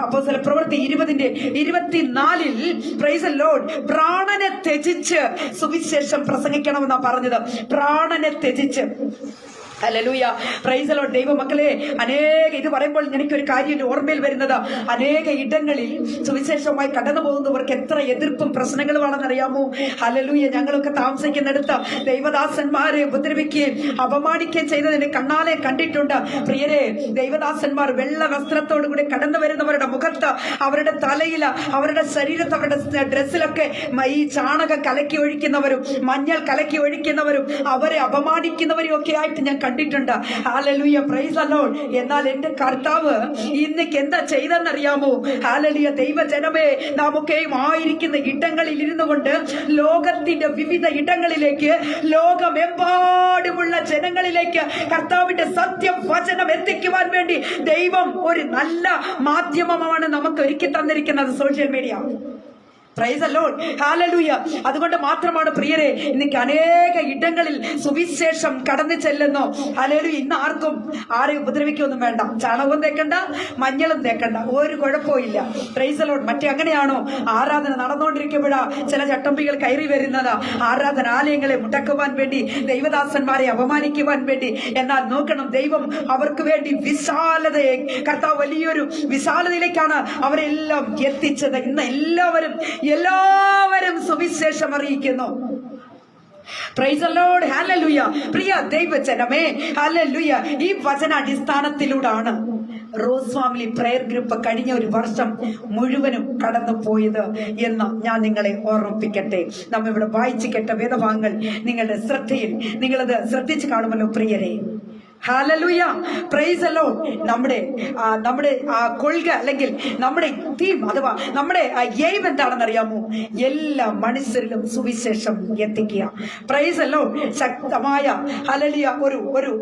അപ്പോസ്തല പ്രവൃത്തി 20:24 പ്രൈസ് ദി ലോർഡ് പ്രാണനെ ത്യജിച്ച് സുവിശേഷം പ്രസംഗിക്കണമെന്നാണ് പറഞ്ഞത്. പ്രാണനെ ത്യജിച്ച്. Hallelujah, praise the Lord. ദൈവമക്കളെ, ഇത് പറയുമ്പോൾ എനിക്കൊരു കാര്യം ഓർമ്മയിൽ വരുന്നത്, അനേക ഇടങ്ങളിൽ സുവിശേഷവുമായി കടന്നു പോകുന്നവർക്ക് എത്ര എതിർപ്പും പ്രശ്നങ്ങളുമാണെന്നറിയാമോ? ഹല്ലേലൂയ. ഞങ്ങളൊക്കെ താമസിക്കുന്നിടത്ത് ദൈവദാസന്മാരെ ഉപദ്രവിക്കുകയും അപമാനിക്കുകയും ചെയ്തതിന് കണ്ണാലെ കണ്ടിട്ടുണ്ട്. പ്രിയരെ, ദൈവദാസന്മാർ വെള്ള വസ്ത്രത്തോടു കൂടി കടന്നു വരുന്നവരുടെ മുഖത്ത്, അവരുടെ തലയിൽ, അവരുടെ ശരീരത്ത്, അവരുടെ ഡ്രസ്സിലൊക്കെ ഈ ചാണകം കലക്കി ഒഴിക്കുന്നവരും മഞ്ഞൾ കലക്കി ഒഴിക്കുന്നവരും അവരെ അപമാനിക്കുന്നവരും ഒക്കെ ആയിട്ട് ഞാൻ കണ്ടിട്ടുണ്ട്. Hallelujah, praise the Lord. എന്നാൽ എന്റെ കർത്താവ് ഇന്നേക്ക് എന്താ ചെയ്തെന്നറിയാമോ? ഹല്ലേലൂയ, ദൈവജനമേ, നാമൊക്കെയും ആയിരിക്കുന്ന ഇടങ്ങളിൽ ഇരുന്നു കൊണ്ട് ലോകത്തിന്റെ വിവിധ ഇടങ്ങളിലേക്ക്, ലോകമെമ്പാടുമുള്ള ജനങ്ങളിലേക്ക് കർത്താവിന്റെ സത്യം വചനം എത്തിക്കുവാൻ വേണ്ടി ദൈവം ഒരു നല്ല മാധ്യമമാണ് നമുക്ക് ഒരുക്കി തന്നിരിക്കുന്നത്, social media. Price the Lord. Hallelujah. അതുകൊണ്ട് മാത്രമാണ് പ്രിയരെ ഇന്നേക്ക് അനേക ഇടങ്ങളിൽ സുവിശേഷം കടന്നു ചെല്ലുന്നു. ഹല്ലേലൂയ. ഇന്ന് ആരെയും ഉപദ്രവിക്കൊന്നും വേണ്ട, ചാണകവും തേക്കണ്ട, മഞ്ഞളും തേക്കണ്ട, ഒരു കുഴപ്പമില്ല. Price the Lord. മറ്റേ അങ്ങനെയാണോ? ആരാധന നടന്നുകൊണ്ടിരിക്കുമ്പോഴാ ചില ചട്ടമ്പികൾ കയറി വരുന്നത്, ആരാധനാലയങ്ങളെ മുടക്കുവാൻ വേണ്ടി, ദൈവദാസന്മാരെ അപമാനിക്കുവാൻ വേണ്ടി. എന്നാൽ നോക്കണം, ദൈവം അവർക്ക് വേണ്ടി വിശാലതയെ, കർത്താവ് വലിയൊരു വിശാലതയിലേക്കാണ് അവരെല്ലാം എത്തിച്ചത്. ഇന്ന് എല്ലാവരും സുവിശേഷം അറിയിക്കുന്നു. Price the Lord. ഹല്ലേലൂയ. പ്രിയ ദൈവജനമേ, ഹല്ലേലൂയ. ഈ വചനാടിസ്ഥാനത്തിലൂടെയാണ് റോസ് ഫാമിലി പ്രയർ ഗ്രൂപ്പ് കഴിഞ്ഞ ഒരു വർഷം മുഴുവനും കടന്നു പോയത് എന്ന് ഞാൻ നിങ്ങളെ ഓർമ്മിപ്പിക്കട്ടെ. നാം ഇവിടെ വായിച്ചു കേട്ട വേദഭാഗങ്ങൾ നിങ്ങളുടെ ശ്രദ്ധയിൽ, നിങ്ങളത് ശ്രദ്ധിച്ചു കാണുമല്ലോ പ്രിയരെ. Hallelujah, praise the Lord. നമ്മുടെ കൊள்ക അല്ലെങ്കിൽ നമ്മുടെ തീം അഥവാ നമ്മുടെ എയിം എന്താണെന്ന് അറിയാമോ? എല്ലാ മനുഷ്യരിലും സുവിശേഷം എത്തിക്കുക. Price the Lord. ശക്തമായ ഹല്ലേലൂയ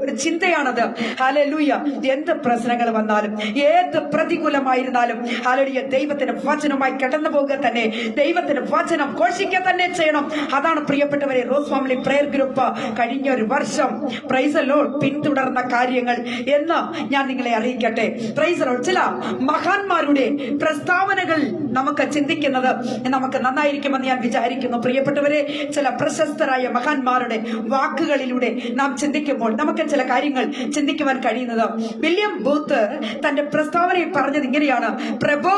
ഒരു ചിന്തയാണത്. ഹല്ലേലൂയ. എന്ത് പ്രശ്നങ്ങൾ വന്നാലും, ഏത് പ്രതികൂലമായിരുന്നാലും, ഹല്ലേലൂയ, ദൈവത്തിന്റെ വചനവുമായി കടന്നു പോകുക തന്നെ, ദൈവത്തിന്റെ വചനം ഘോഷിക്കുക തന്നെ ചെയ്യണം. അതാണ് പ്രിയപ്പെട്ടവരെ റോസ് ഫാമിലി പ്രയർ ഗ്രൂപ്പ് കഴിഞ്ഞ ഒരു വർഷം പ്രൈസ് ദി ലോർഡ് പിന്തുടർന്ന കാര്യങ്ങൾ എന്ന് ഞാൻ നിങ്ങളെ അറിയിക്കട്ടെ. Praise the Lord. ചില മഹാന്മാരുടെ പ്രസ്താവനകൾ നമുക്ക് ചിന്തിക്കുന്നത് നമുക്ക് നന്നായിരിക്കുമെന്ന് ഞാൻ വിചാരിക്കുന്നു. പ്രിയപ്പെട്ടവരെ, ചില പ്രശസ്തരായ മഹാന്മാരുടെ വാക്കുകളിലൂടെ നാം ചിന്തിക്കുമ്പോൾ നമുക്ക് ചില കാര്യങ്ങൾ ചിന്തിക്കുവാൻ കഴിയുന്നത്. വില്യം ബൂത്ത് തന്റെ പ്രസ്താവനയിൽ പറഞ്ഞത് ഇങ്ങനെയാണ്: പ്രഭോ,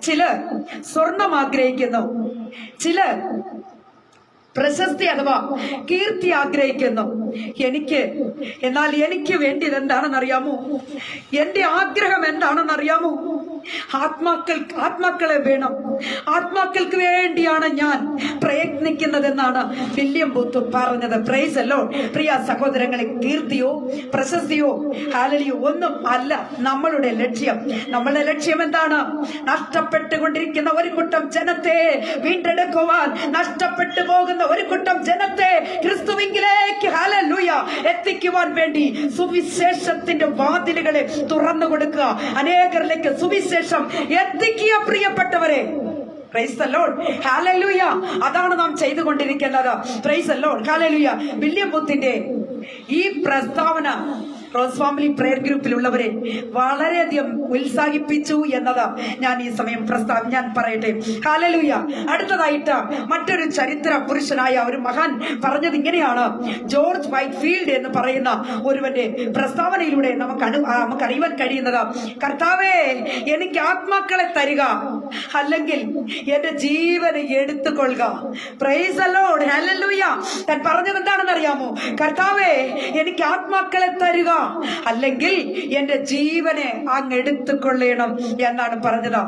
ചിലർ സ്വർണം ആഗ്രഹിക്കുന്നു, ചിലർ പ്രശസ്തി അഥവാ കീർത്തി ആഗ്രഹിക്കുന്നു. എന്നാൽ എനിക്ക് വേണ്ടിയത് എന്താണെന്നറിയാമോ? എന്റെ ആഗ്രഹം എന്താണെന്നറിയാമോ? ആത്മാക്കളെ വേണം. ആത്മാക്കൾക്ക് വേണ്ടിയാണ് ഞാൻ പ്രയത്നിക്കുന്നതെന്നാണ് വില്യം ബൂത്ത് പറഞ്ഞത്. Praise the Lord. പ്രിയ സഹോദരങ്ങളെ, കീർത്തിയോ പ്രശസ്തിയോ ഹല്ലേലൂയ ഒന്നും അല്ല നമ്മളുടെ ലക്ഷ്യം. നമ്മളുടെ ലക്ഷ്യം എന്താണ്? നഷ്ടപ്പെട്ടുകൊണ്ടിരിക്കുന്ന ഒരു കൂട്ടം ജനത്തെ വീണ്ടെടുക്കുവാൻ, നഷ്ടപ്പെട്ടു പോകുന്ന ഒരു കൂട്ടം ജനത്തെ ക്രിസ്തുവിലേക്ക്, ഹല്ലേലൂയ, എത്തിക്കുവാൻ വേണ്ടി സുവിശേഷത്തിന്റെ വാതിലുകളെ തുറന്നു കൊടുക്കുക. അനേകരിലേക്ക് സുവിശേഷം എത്തിക്കുക പ്രിയപ്പെട്ടവരെ. Praise the Lord, hallelujah. അതാണ് നാം ചെയ്തുകൊണ്ടിരിക്കുന്നത്. Praise the Lord, hallelujah. William ബൂത്തിന്റെ ഈ പ്രസ്താവന റോസ് ഫാമിലി പ്രയർ ഗ്രൂപ്പിലുള്ളവരെ വളരെയധികം ഉത്സാഹിപ്പിച്ചു എന്നത് ഞാൻ ഈ സമയം ഞാൻ പറയട്ടെ. ഹല്ലേലൂയ. അടുത്തതായിട്ട് മറ്റൊരു ചരിത്ര പുരുഷനായ ഒരു മഹാൻ പറഞ്ഞത് ഇങ്ങനെയാണ്. ജോർജ് വൈറ്റ്ഫീൽഡ് എന്ന് പറയുന്ന ഒരുവന്റെ പ്രസ്താവനയിലൂടെ നമുക്ക് അറിയാൻ കഴിയുന്നത്, കർത്താവേ എനിക്ക് ആത്മാക്കളെ തരിക, അല്ലെങ്കിൽ എന്റെ ജീവനെ എടുത്തുകൊള്ളുക. Praise the Lord, hallelujah. താൻ പറഞ്ഞത് എന്താണെന്ന് അറിയാമോ? കർത്താവേ എനിക്ക് ആത്മാക്കളെ തരിക, അല്ലെങ്കിൽ എന്റെ ജീവനെ അങ്ങ് എടുത്തുകൊള്ളണം എന്നാണ് പറഞ്ഞത്.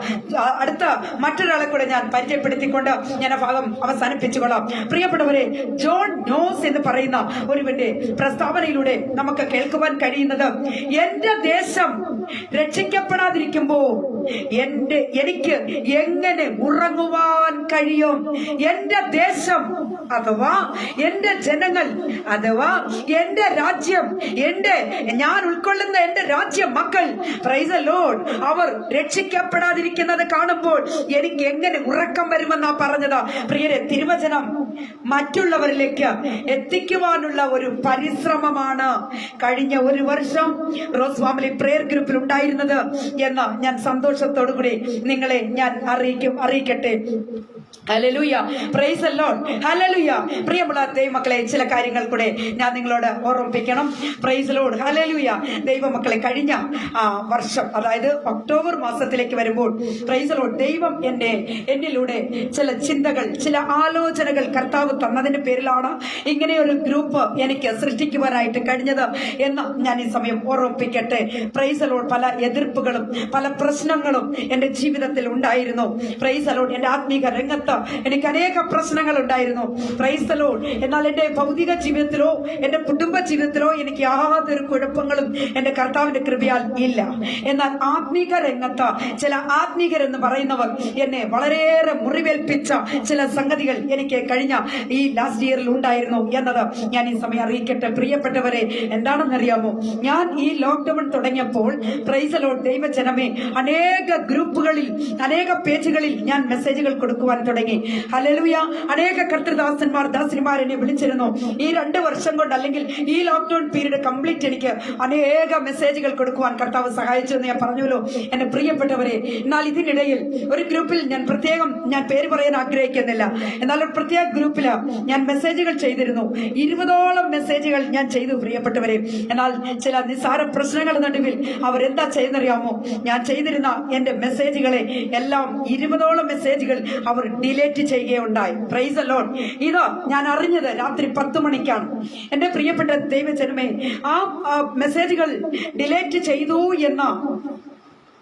അടുത്ത മറ്റൊരാളെ കൂടെ ഞാൻ പരിചയപ്പെടുത്തിക്കൊണ്ട് ഞാൻ ആ ഭാഗം അവസാനിപ്പിച്ചുകൊള്ളാം. പ്രിയപ്പെട്ടവരെ, ജോൺ നോസ് എന്ന് പറയുന്ന ഒരുവന്റെ പ്രസ്താവനയിലൂടെ നമുക്ക് കേൾക്കുവാൻ കഴിയുന്നത്, എന്റെ ദേശം രക്ഷിക്കപ്പെടാതിരിക്കുമ്പോ എനിക്ക് എങ്ങനെ ഉറങ്ങുവാൻ കഴിയും? എന്റെ ദേശം അഥവാ എന്റെ ജനങ്ങൾ അഥവാ എന്റെ രാജ്യം, ഞാൻ ഉൾക്കൊള്ളുന്ന എന്റെ രാജ്യ മക്കൾ, പ്രൈസ് ദി ലോർഡ്, അവർ രക്ഷിക്കപ്പെടാതിരിക്കുന്നത് കാണുമ്പോൾ എനിക്ക് എങ്ങനെ ഉറക്കം വരുമെന്നാ പറഞ്ഞത്. പ്രിയരെ, തിരുവചനം മറ്റുള്ളവരിലേക്ക് എത്തിക്കുവാനുള്ള ഒരു പരിശ്രമമാണ് കഴിഞ്ഞ ഒരു വർഷം റോസ് ഫാമിലി പ്രയർ ഗ്രൂപ്പിൽ ഉണ്ടായിരുന്നത് എന്ന് ഞാൻ സന്തോഷത്തോടു കൂടി നിങ്ങളെ ഞാൻ അറിയിക്കട്ടെ. Hallelujah, praise the Lord, hallelujah. പ്രിയമുള്ള ദൈവമക്കളെ, ചില കാര്യങ്ങൾ കൂടെ ഞാൻ നിങ്ങളോട് ഓർമ്മിപ്പിക്കണം. Praise the Lord, hallelujah. ദൈവമക്കളെ, കഴിഞ്ഞ വർഷം, അതായത് ഒക്ടോബർ മാസത്തിലേക്ക് വരുമ്പോൾ, പ്രൈസ് ദി ലോർഡ്, ദൈവം എന്നിലൂടെ ചില ചിന്തകൾ, ചില ആലോചനകൾ കർത്താവ് തന്നതിന്റെ പേരിലാണ് ഇങ്ങനെ ഒരു ഗ്രൂപ്പ് എനിക്ക് സൃഷ്ടിക്കുവാനായിട്ട് കഴിഞ്ഞത് എന്ന് ഞാൻ ഈ സമയം ഓർമ്മിപ്പിക്കട്ടെ. പ്രൈസ് ദി ലോർഡ്, പല എതിർപ്പുകളും പല പ്രശ്നങ്ങളും എന്റെ ജീവിതത്തിൽ ഉണ്ടായിരുന്നു. പ്രൈസ് ദി ലോർഡ്, എന്റെ ആത്മീക രംഗത്ത് എനിക്ക് അനേക പ്രശ്നങ്ങൾ ഉണ്ടായിരുന്നു. Price the Lord. എന്നാൽ എന്റെ ഭൗതിക ജീവിതത്തിലോ എന്റെ കുടുംബ ജീവിതത്തിലോ എനിക്ക് യാതൊരു കുഴപ്പങ്ങളും എന്റെ കർത്താവിന്റെ കൃപയാൽ ഇല്ല. എന്നാൽ ആത്മീക രംഗത്ത് ചില ആത്മീകരെന്ന് പറയുന്നവർ എന്നെ വളരെയേറെ മുറിവേൽപ്പിച്ച ചില സംഗതികൾ എനിക്ക് കഴിഞ്ഞ ഈ ലാസ്റ്റ് ഇയറിൽ ഉണ്ടായിരുന്നു എന്നത് ഞാൻ ഈ സമയം അറിയിക്കട്ടെ. പ്രിയപ്പെട്ടവരെ, എന്താണെന്നറിയാമോ? ഞാൻ ഈ ലോക്ക്ഡൌൺ തുടങ്ങിയപ്പോൾ, പ്രൈസ് ദി ലോർഡ്, ദൈവജനമേ, അനേക ഗ്രൂപ്പുകളിൽ, അനേക പേജുകളിൽ ഞാൻ മെസ്സേജുകൾ കൊടുക്കുവാൻ തുടങ്ങി. ഹല്ലേലൂയ. അനേക കർത്തൃദാസന്മാർ, ദാസന്മാർ എന്നെ വിളിച്ചിരുന്നു. ഈ 2 വർഷം കൊണ്ട്, അല്ലെങ്കിൽ ഈ ലോക്ക്ഡൌൺ പീരീഡ് കംപ്ലീറ്റ് എനിക്ക് അനേക മെസ്സേജുകൾ കൊടുക്കുവാൻ കർത്താവ് സഹായിച്ചു എന്ന് ഞാൻ പറഞ്ഞല്ലോ എന്റെ പ്രിയപ്പെട്ടവരെ. എന്നാൽ ഇതിനിടയിൽ ഒരു ഗ്രൂപ്പിൽ ഞാൻ പേര് പറയാൻ ആഗ്രഹിക്കുന്നില്ല, എന്നാൽ ഒരു പ്രത്യേക ഗ്രൂപ്പിൽ ഞാൻ മെസ്സേജുകൾ ചെയ്തിരുന്നു. 20ഓളം മെസ്സേജുകൾ ഞാൻ ചെയ്തു പ്രിയപ്പെട്ടവരെ. എന്നാൽ ചില നിസ്സാര പ്രശ്നങ്ങളുടെ നടുവിൽ അവരെന്താ ചെയ്യുന്നറിയാമോ? ഞാൻ ചെയ്തിരുന്ന എന്റെ മെസ്സേജുകളെ എല്ലാം 20ഓളം മെസ്സേജുകൾ അവർ ഡിലേറ്റ് ചെയ്യുകയുണ്ടായി. Price the Lord. ഇത് ഞാൻ അറിഞ്ഞത് രാത്രി 10 മണിക്കാണ്. എന്റെ പ്രിയപ്പെട്ട ദൈവജനമേ, ആ മെസ്സേജുകൾ ഡിലേറ്റ് ചെയ്തു എന്ന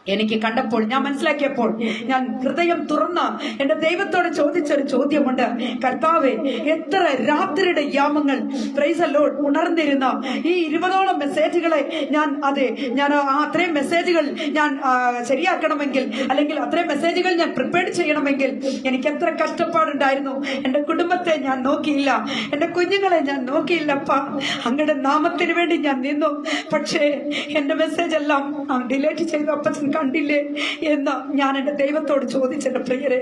എനിക്ക് കണ്ടപ്പോൾ, ഞാൻ മനസ്സിലാക്കിയപ്പോൾ, ഞാൻ ഹൃദയം തുറന്ന് എന്റെ ദൈവത്തോട് ചോദിച്ചൊരു ചോദ്യമുണ്ട്. കർത്താവേ, എത്ര രാത്രിയുടെ യാമങ്ങൾ, പ്രൈസ് ദി ലോർഡ്, ഉണർന്നിരുന്ന ഈ 20ഓളം മെസ്സേജുകളെ ഞാൻ അത്രയും മെസ്സേജുകൾ ഞാൻ ശരിയാക്കണമെങ്കിൽ, അല്ലെങ്കിൽ അത്രയും മെസ്സേജുകൾ ഞാൻ പ്രിപ്പയർ ചെയ്യണമെങ്കിൽ എനിക്ക് എത്ര കഷ്ടപ്പാടുണ്ടായിരുന്നു. എന്റെ കുടുംബത്തെ ഞാൻ നോക്കിയില്ല, എന്റെ കുഞ്ഞുങ്ങളെ ഞാൻ നോക്കിയില്ലപ്പാ. അങ്ങയുടെ നാമത്തിന് വേണ്ടി ഞാൻ നിന്നു. പക്ഷേ എന്റെ മെസ്സേജ് എല്ലാം ഡിലേറ്റ് ചെയ്തു അപ്പച്ചൻ കണ്ടില്ലേ എന്ന് ഞാൻ എന്റെ ദൈവത്തോട് ചോദിച്ചെന്റെ പ്രിയരെ.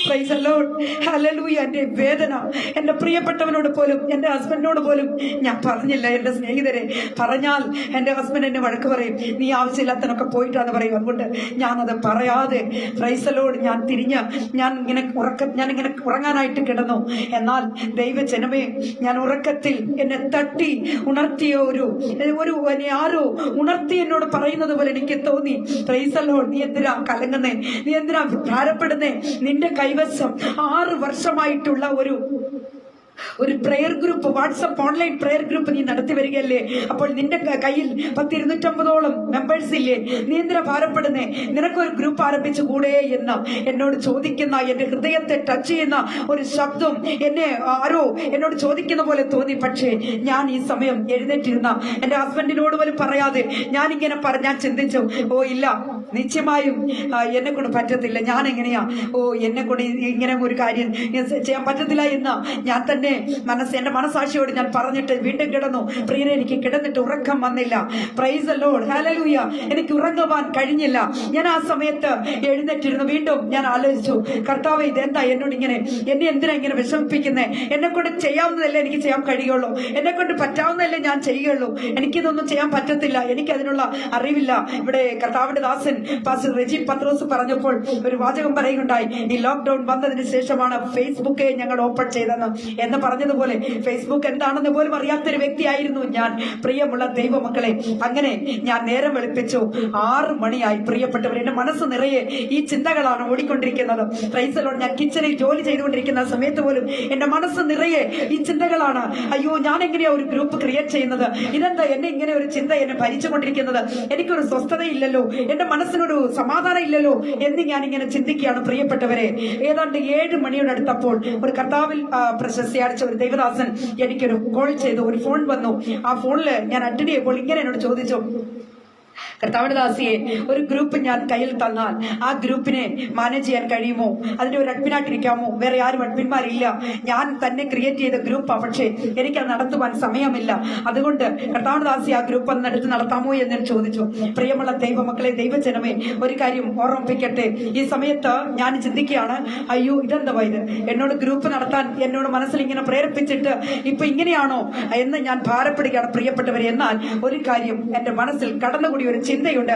Price the Lord, hallelujah. എന്റെ വേദന എന്റെ പ്രിയപ്പെട്ടവനോട് പോലും, എന്റെ ഹസ്ബൻഡിനോട് പോലും ഞാൻ പറഞ്ഞില്ല. എന്റെ സ്നേഹിതരെ, പറഞ്ഞാൽ എന്റെ ഹസ്ബൻഡ് എന്നെ വഴക്ക് പറയും, നീ ആവശ്യമില്ലാത്തനൊക്കെ പോയിട്ടാന്ന് പറയും. അതുകൊണ്ട് ഞാനത് പറയാതെ, പ്രൈസ് ദി ലോർഡ്, ഞാൻ ഇങ്ങനെ ഉറങ്ങാനായിട്ട് കിടന്നു. എന്നാൽ ദൈവജനമേ, ഞാൻ ഉറക്കത്തിൽ എന്നെ തട്ടി ഉണർത്തിയ ആരോ ഉണർത്തി എന്നോട് പറയുന്നത് പോലെ എനിക്ക് തോന്നി. പ്രൈസ് ദി ലോർഡ്, നീ എന്തിനാ കലങ്ങുന്നേ? നീ എന്തിനാ ഭാരപ്പെടുന്നേ? നിന്റെ കൈവശം 6 വർഷമായിട്ടുള്ള ഒരു prayer group, WhatsApp online prayer group നീ നടത്തി വരികയല്ലേ? അപ്പോൾ നിന്റെ കയ്യിൽ 10-250ഓളം മെമ്പേഴ്സ് ഇല്ലേ? നീ എന്തിനാ ഭാരപ്പെടുന്നേ? നിനക്കൊരു ഗ്രൂപ്പ് ആരംഭിച്ചു കൂടെ എന്ന് എന്നോട് ചോദിക്കുന്ന, എന്റെ ഹൃദയത്തെ ടച്ച് ചെയ്യുന്ന ഒരു ശബ്ദം ആരോ എന്നോട് ചോദിക്കുന്ന പോലെ തോന്നി. പക്ഷേ ഞാൻ ഈ സമയം എഴുന്നേറ്റിരുന്ന എന്റെ ഹസ്ബൻഡിനോട് പോലും പറയാതെ ഞാൻ ചിന്തിച്ചു, ഓ ഇല്ല, നിശ്ചയമായും എന്നെ കൊണ്ട് പറ്റത്തില്ല, ഞാൻ എങ്ങനെയാ, എന്നെ കൊണ്ട് ഇങ്ങനെ ഒരു കാര്യം ചെയ്യാൻ പറ്റത്തില്ല എന്ന് ഞാൻ തന്നെ എന്റെ മനസാക്ഷിയോട് ഞാൻ പറഞ്ഞിട്ട് വീണ്ടും കിടന്നു. പ്രിയരെ, എനിക്ക് കിടന്നിട്ട് ഉറക്കം വന്നില്ല. Price the Lord, hallelujah. എനിക്ക് ഉറങ്ങുവാൻ കഴിഞ്ഞില്ല. ഞാൻ ആ സമയത്ത് എഴുന്നേറ്റിരുന്നു. വീണ്ടും ഞാൻ ആലോചിച്ചു, കർത്താവേ, ഇതെന്താ എന്നോട് ഇങ്ങനെ, എന്നെ എന്തിനാ ഇങ്ങനെ വിഷമിപ്പിക്കുന്നേ? എന്നെ കൊണ്ട് ചെയ്യാവുന്നതല്ലേ എനിക്ക് ചെയ്യാൻ കഴിയുള്ളൂ, എന്നെ കൊണ്ട് പറ്റാവുന്നതല്ലേ ഞാൻ ചെയ്യുള്ളൂ. എനിക്കിതൊന്നും ചെയ്യാൻ പറ്റത്തില്ല, എനിക്ക് അതിനുള്ള അറിവില്ല. ഇവിടെ കർത്താവിന്റെ ദാസൻ പാസ്റ്റർ റെജി പത്രോസ് പറഞ്ഞപ്പോൾ ഒരു വാചകം പറയുകയുണ്ടായി, ഈ ലോക്ക്ഡൌൺ വന്നതിന് ശേഷമാണ് ഫേസ്ബുക്ക് ഞങ്ങൾ ഓപ്പൺ ചെയ്തെന്ന്. എന്ന് പറഞ്ഞതുപോലെ ഫേസ്ബുക്ക് എന്താണെന്ന് പോലും അറിയാത്തൊരു വ്യക്തിയായിരുന്നു ഞാൻ. പ്രിയമുള്ള ദൈവമക്കളെ, അങ്ങനെ ഞാൻ നേരം വെളുപ്പിച്ചു. 6 മണിയായി. പ്രിയപ്പെട്ടവർ, എന്റെ മനസ്സ് നിറയെ ഈ ചിന്തകളാണ് ഓടിക്കൊണ്ടിരിക്കുന്നത്. Price the Lord. ഞാൻ കിച്ചണിൽ ജോലി ചെയ്തുകൊണ്ടിരിക്കുന്ന സമയത്ത് പോലും എന്റെ മനസ്സ് നിറയെ ഈ ചിന്തകളാണ്. അയ്യോ, ഞാൻ എങ്ങനെയാ ഒരു ഗ്രൂപ്പ് ക്രിയേറ്റ് ചെയ്യുന്നത്? ഇതെന്താ എന്നെ ഇങ്ങനെ ഒരു ചിന്ത എന്നെ ഭരിച്ചുകൊണ്ടിരിക്കുന്നത്? എനിക്കൊരു സ്വസ്ഥതയില്ലല്ലോ, എന്റെ മനസ്സിനൊരു സമാധാനം ഇല്ലല്ലോ എന്ന് ഞാൻ ഇങ്ങനെ ചിന്തിക്കുകയാണ്. പ്രിയപ്പെട്ടവരെ, ഏതാണ്ട് 7 മണിയോടടുത്തപ്പോൾ ഒരു കർത്താവിൽ പ്രശസ്തി അടിച്ച ഒരു ദൈവദാസൻ എനിക്കൊരു കോൾ ചെയ്തു. ഒരു ഫോൺ വന്നു. ആ ഫോണിൽ ഞാൻ അറ്റൻഡ് ചെയ്യുമ്പോൾ ഇങ്ങനെ എന്നോട് ചോദിച്ചു, കർത്താവിന്റെ ദാസിയെ, ഒരു ഗ്രൂപ്പ് ഞാൻ കയ്യിൽ തന്നാൽ ആ ഗ്രൂപ്പിനെ മാനേജ് ചെയ്യാൻ കഴിയുമോ? അതിന്റെ ഒരു അഡ്മിനായിട്ടിരിക്കാമോ? വേറെ ആരും അഡ്മിന്മാരില്ല, ഞാൻ തന്നെ ക്രിയേറ്റ് ചെയ്ത ഗ്രൂപ്പാണ്, പക്ഷേ എനിക്കത് നടത്തുവാൻ സമയമില്ല. അതുകൊണ്ട് കർത്താവിന്റെ ദാസി ആ ഗ്രൂപ്പ് ഒന്ന് എടുത്ത് നടത്താമോ എന്ന് ചോദിച്ചു. പ്രിയമുള്ള ദൈവമക്കളെ, ദൈവജനമേ, ഒരു കാര്യം ഓർമ്മിപ്പിക്കട്ടെ. ഈ സമയത്ത് ഞാൻ ചിന്തിക്കുകയാണ്, അയ്യോ, ഇതെന്താ ഇത്? എന്നോട് ഗ്രൂപ്പ് നടത്താൻ എന്നോട് മനസ്സിൽ ഇങ്ങനെ പ്രേരിപ്പിച്ചിട്ട് ഇപ്പൊ ഇങ്ങനെയാണോ എന്ന് ഞാൻ ഭാരപ്പെടുകയാണ്. പ്രിയപ്പെട്ടവരെ, എന്നാൽ ഒരു കാര്യം എന്റെ മനസ്സിൽ കടന്നുകൂടി ഒരു ചിന്തയുണ്ട്.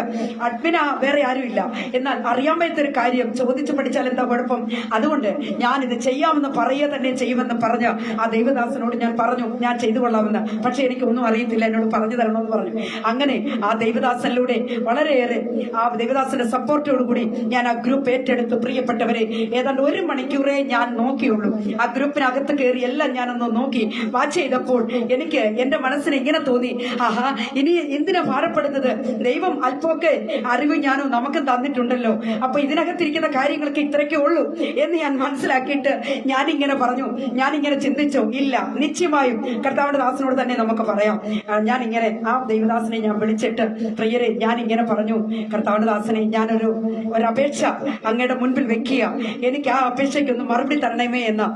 അഡ്മിന വേറെ ആരുമില്ല, എന്നാൽ അറിയാൻ പറ്റൊരു കാര്യം ചോദിച്ചു പഠിച്ചാൽ എന്താ കുഴപ്പം? അതുകൊണ്ട് ഞാൻ ഇത് ചെയ്യാമെന്ന് പറയുക തന്നെ ചെയ്യുമെന്ന് പറഞ്ഞ് ആ ദൈവദാസനോട് ഞാൻ പറഞ്ഞു, ഞാൻ ചെയ്തു കൊള്ളാമെന്ന്. പക്ഷെ എനിക്കൊന്നും അറിയത്തില്ല, എന്നോട് പറഞ്ഞു തരണമെന്ന് പറഞ്ഞു. അങ്ങനെ ആ ദൈവദാസനിലൂടെ വളരെയേറെ ആ ദൈവദാസന്റെ സപ്പോർട്ടോടുകൂടി ഞാൻ ആ ഗ്രൂപ്പ് ഏറ്റെടുത്തു. പ്രിയപ്പെട്ടവരെ, ഏതാണ്ട് 1 മണിക്കൂറേ ഞാൻ നോക്കിയുള്ളൂ. ആ ഗ്രൂപ്പിനകത്ത് കയറി എല്ലാം ഞാനൊന്ന് നോക്കി വാച്ച് ചെയ്തപ്പോൾ എനിക്ക് എന്റെ മനസ്സിന് ഇങ്ങനെ തോന്നി, ആഹാ, ഇനി എന്തിനാ ഭാരപ്പെടുന്നത്? ദൈവം അല്പമൊക്കെ അറിവ് ഞാനോ നമുക്ക് തന്നിട്ടുണ്ടല്ലോ, അപ്പൊ ഇതിനകത്തിരിക്കുന്ന കാര്യങ്ങളൊക്കെ ഇത്രയൊക്കെ ഉള്ളൂ എന്ന് ഞാൻ മനസ്സിലാക്കിയിട്ട് ഞാനിങ്ങനെ പറഞ്ഞു, ഞാനിങ്ങനെ ചിന്തിച്ചോ, ഇല്ല, നിശ്ചയമായും കർത്താവിന്റെ ദാസനോട് തന്നെ നമുക്ക് പറയാം. ഞാനിങ്ങനെ ആ ദൈവദാസനെ ഞാൻ വിളിച്ചിട്ട്, പ്രിയരെ, ഞാനിങ്ങനെ പറഞ്ഞു, കർത്താവിന്റെ ദാസനെ, ഞാനൊരു അപേക്ഷ അങ്ങയുടെ മുൻപിൽ വെക്കുക, എനിക്ക് ആ അപേക്ഷയ്ക്കൊന്ന് മറുപടി തരണമേ എന്ന.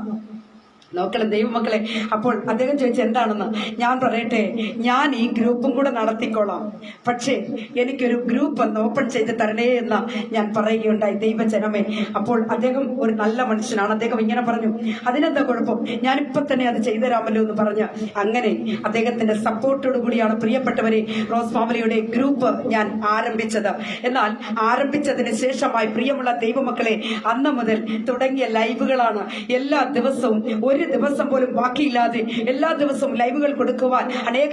നോക്കണം ദൈവമക്കളെ. അപ്പോൾ അദ്ദേഹം ചോദിച്ചു, എന്താണെന്ന്. ഞാൻ പറയട്ടെ, ഞാൻ ഈ ഗ്രൂപ്പും കൂടെ നടത്തിക്കോളാം, പക്ഷേ എനിക്കൊരു ഗ്രൂപ്പ് ഒന്ന് ഓപ്പൺ ചെയ്ത് തരണേ എന്ന് ഞാൻ പറയുകയുണ്ടായി. ദൈവജനമേ, അപ്പോൾ അദ്ദേഹം ഒരു നല്ല മനുഷ്യനാണ്. അദ്ദേഹം ഇങ്ങനെ പറഞ്ഞു, അതിനെന്താ കുഴപ്പം, ഞാനിപ്പൊ തന്നെ അത് ചെയ്തു തരാമല്ലോ എന്ന് പറഞ്ഞ് അങ്ങനെ അദ്ദേഹത്തിന്റെ സപ്പോർട്ടോടു കൂടിയാണ് പ്രിയപ്പെട്ടവരെ റോസ് ഫാമിലിയുടെ ഗ്രൂപ്പ് ഞാൻ ആരംഭിച്ചത്. എന്നാൽ ആരംഭിച്ചതിന് ശേഷമായി പ്രിയമുള്ള ദൈവമക്കളെ, അന്ന് മുതൽ തുടങ്ങിയ ലൈവുകളാണ്. എല്ലാ ദിവസവും, ഒരു ദിവസം പോലും ബാക്കിയില്ലാതെ എല്ലാ ദിവസവും ലൈവുകൾ കൊടുക്കുവാൻ, അനേക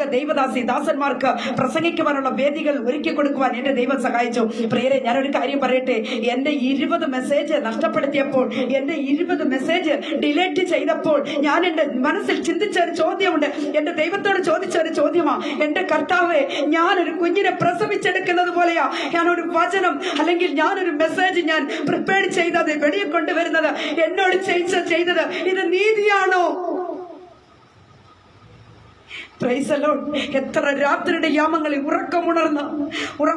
ദാസന്മാർക്ക് പ്രസംഗിക്കുവാനുള്ള വേദികൾ ഒരുക്കി കൊടുക്കുവാൻ എന്റെ ദൈവം സഹായിച്ചു. പ്രിയരെ, ഞാനൊരു കാര്യം പറയട്ടെ, എന്റെ 20 മെസ്സേജ് നഷ്ടപ്പെടുത്തിയപ്പോൾ, എന്റെ 20 മെസ്സേജ് ഡിലീറ്റ് ചെയ്തപ്പോൾ ഞാൻ എന്റെ മനസ്സിൽ ചിന്തിച്ച ഒരു ചോദ്യമുണ്ട്. എന്റെ ദൈവത്തോട് ചോദിച്ച ഒരു ചോദ്യമാ, എന്റെ കർത്താവേ, ഞാനൊരു കുഞ്ഞിനെ പ്രസവിച്ചെടുക്കുന്നത് പോലെയാ ഞാനൊരു വചനം അല്ലെങ്കിൽ ഞാനൊരു മെസ്സേജ് ഞാൻ പ്രിപ്പയർ ചെയ്തത് വെളിയെ കൊണ്ടുവരുന്നത്, എന്നോട് ചെയ്തത് ഇത് നീതിയാണോ? എത്ര രാത്രിയുടെ യാമങ്ങളിൽ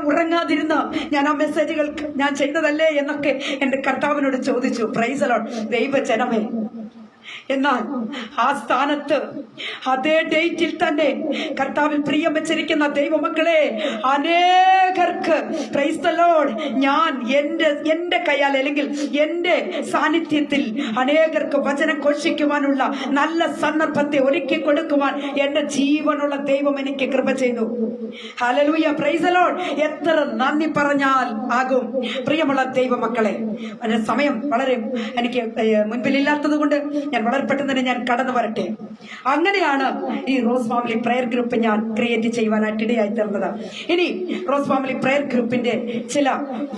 ഉറങ്ങാതിരുന്ന ഞാൻ ആ മെസ്സേജുകൾ ഞാൻ ചെയ്തതല്ലേ എന്നൊക്കെ എന്റെ കർത്താവിനോട് ചോദിച്ചു. Price the Lord. ദൈവജനമേ, എന്നാൽ ആ സ്ഥാനത്ത് അതേ ഡേറ്റിൽ തന്നെ കർത്താവിൽ പ്രിയം വെച്ചിരിക്കുന്ന ദൈവമക്കളെ, അനേകർക്ക് പ്രൈസ് ദി ലോർഡ് ഞാൻ എന്റെ കയ്യാൽ അല്ലെങ്കിൽ എന്റെ സാന്നിധ്യത്തിൽ അനേകർക്ക് വചനം ഘോഷിക്കുവാനുള്ള നല്ല സന്ദർഭത്തെ ഒരുക്കി കൊടുക്കുവാൻ എന്റെ ജീവനുള്ള ദൈവം എനിക്ക് കൃപ ചെയ്തു. Hallelujah, praise the Lord. എത്ര നന്ദി പറഞ്ഞാൽ ആകും. പ്രിയമുള്ള ദൈവമക്കളെ, സമയം വളരെ എനിക്ക് മുൻപിലില്ലാത്തത് കൊണ്ട് ഞാൻ വളരെ പെട്ടെന്ന് തന്നെ ഞാൻ കടന്നു വരട്ടെ. അങ്ങനെയാണ് ഈ റോസ് ഫാമിലി പ്രയർ ഗ്രൂപ്പ് ഞാൻ ക്രിയേറ്റ് ചെയ്യുവാനായിട്ട് ഇടയായി തീർന്നത്. ഇനി റോസ് ഫാമിലി പ്രയർ ഗ്രൂപ്പിന്റെ ചില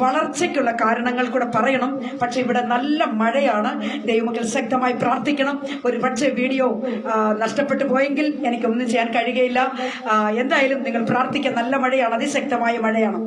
വളർച്ചയ്ക്കുള്ള കാരണങ്ങൾ കൂടെ പറയണം. പക്ഷെ ഇവിടെ നല്ല മഴയാണ്, ദൈവമക്കൾ ശക്തമായി പ്രാർത്ഥിക്കണം. ഒരു പക്ഷേ വീഡിയോ നഷ്ടപ്പെട്ടു പോയെങ്കിൽ എനിക്കൊന്നും ചെയ്യാൻ കഴിയുകയില്ല. എന്തായാലും നിങ്ങൾ പ്രാർത്ഥിക്കാൻ. നല്ല മഴയാണ്, അതിശക്തമായ മഴയാണ്.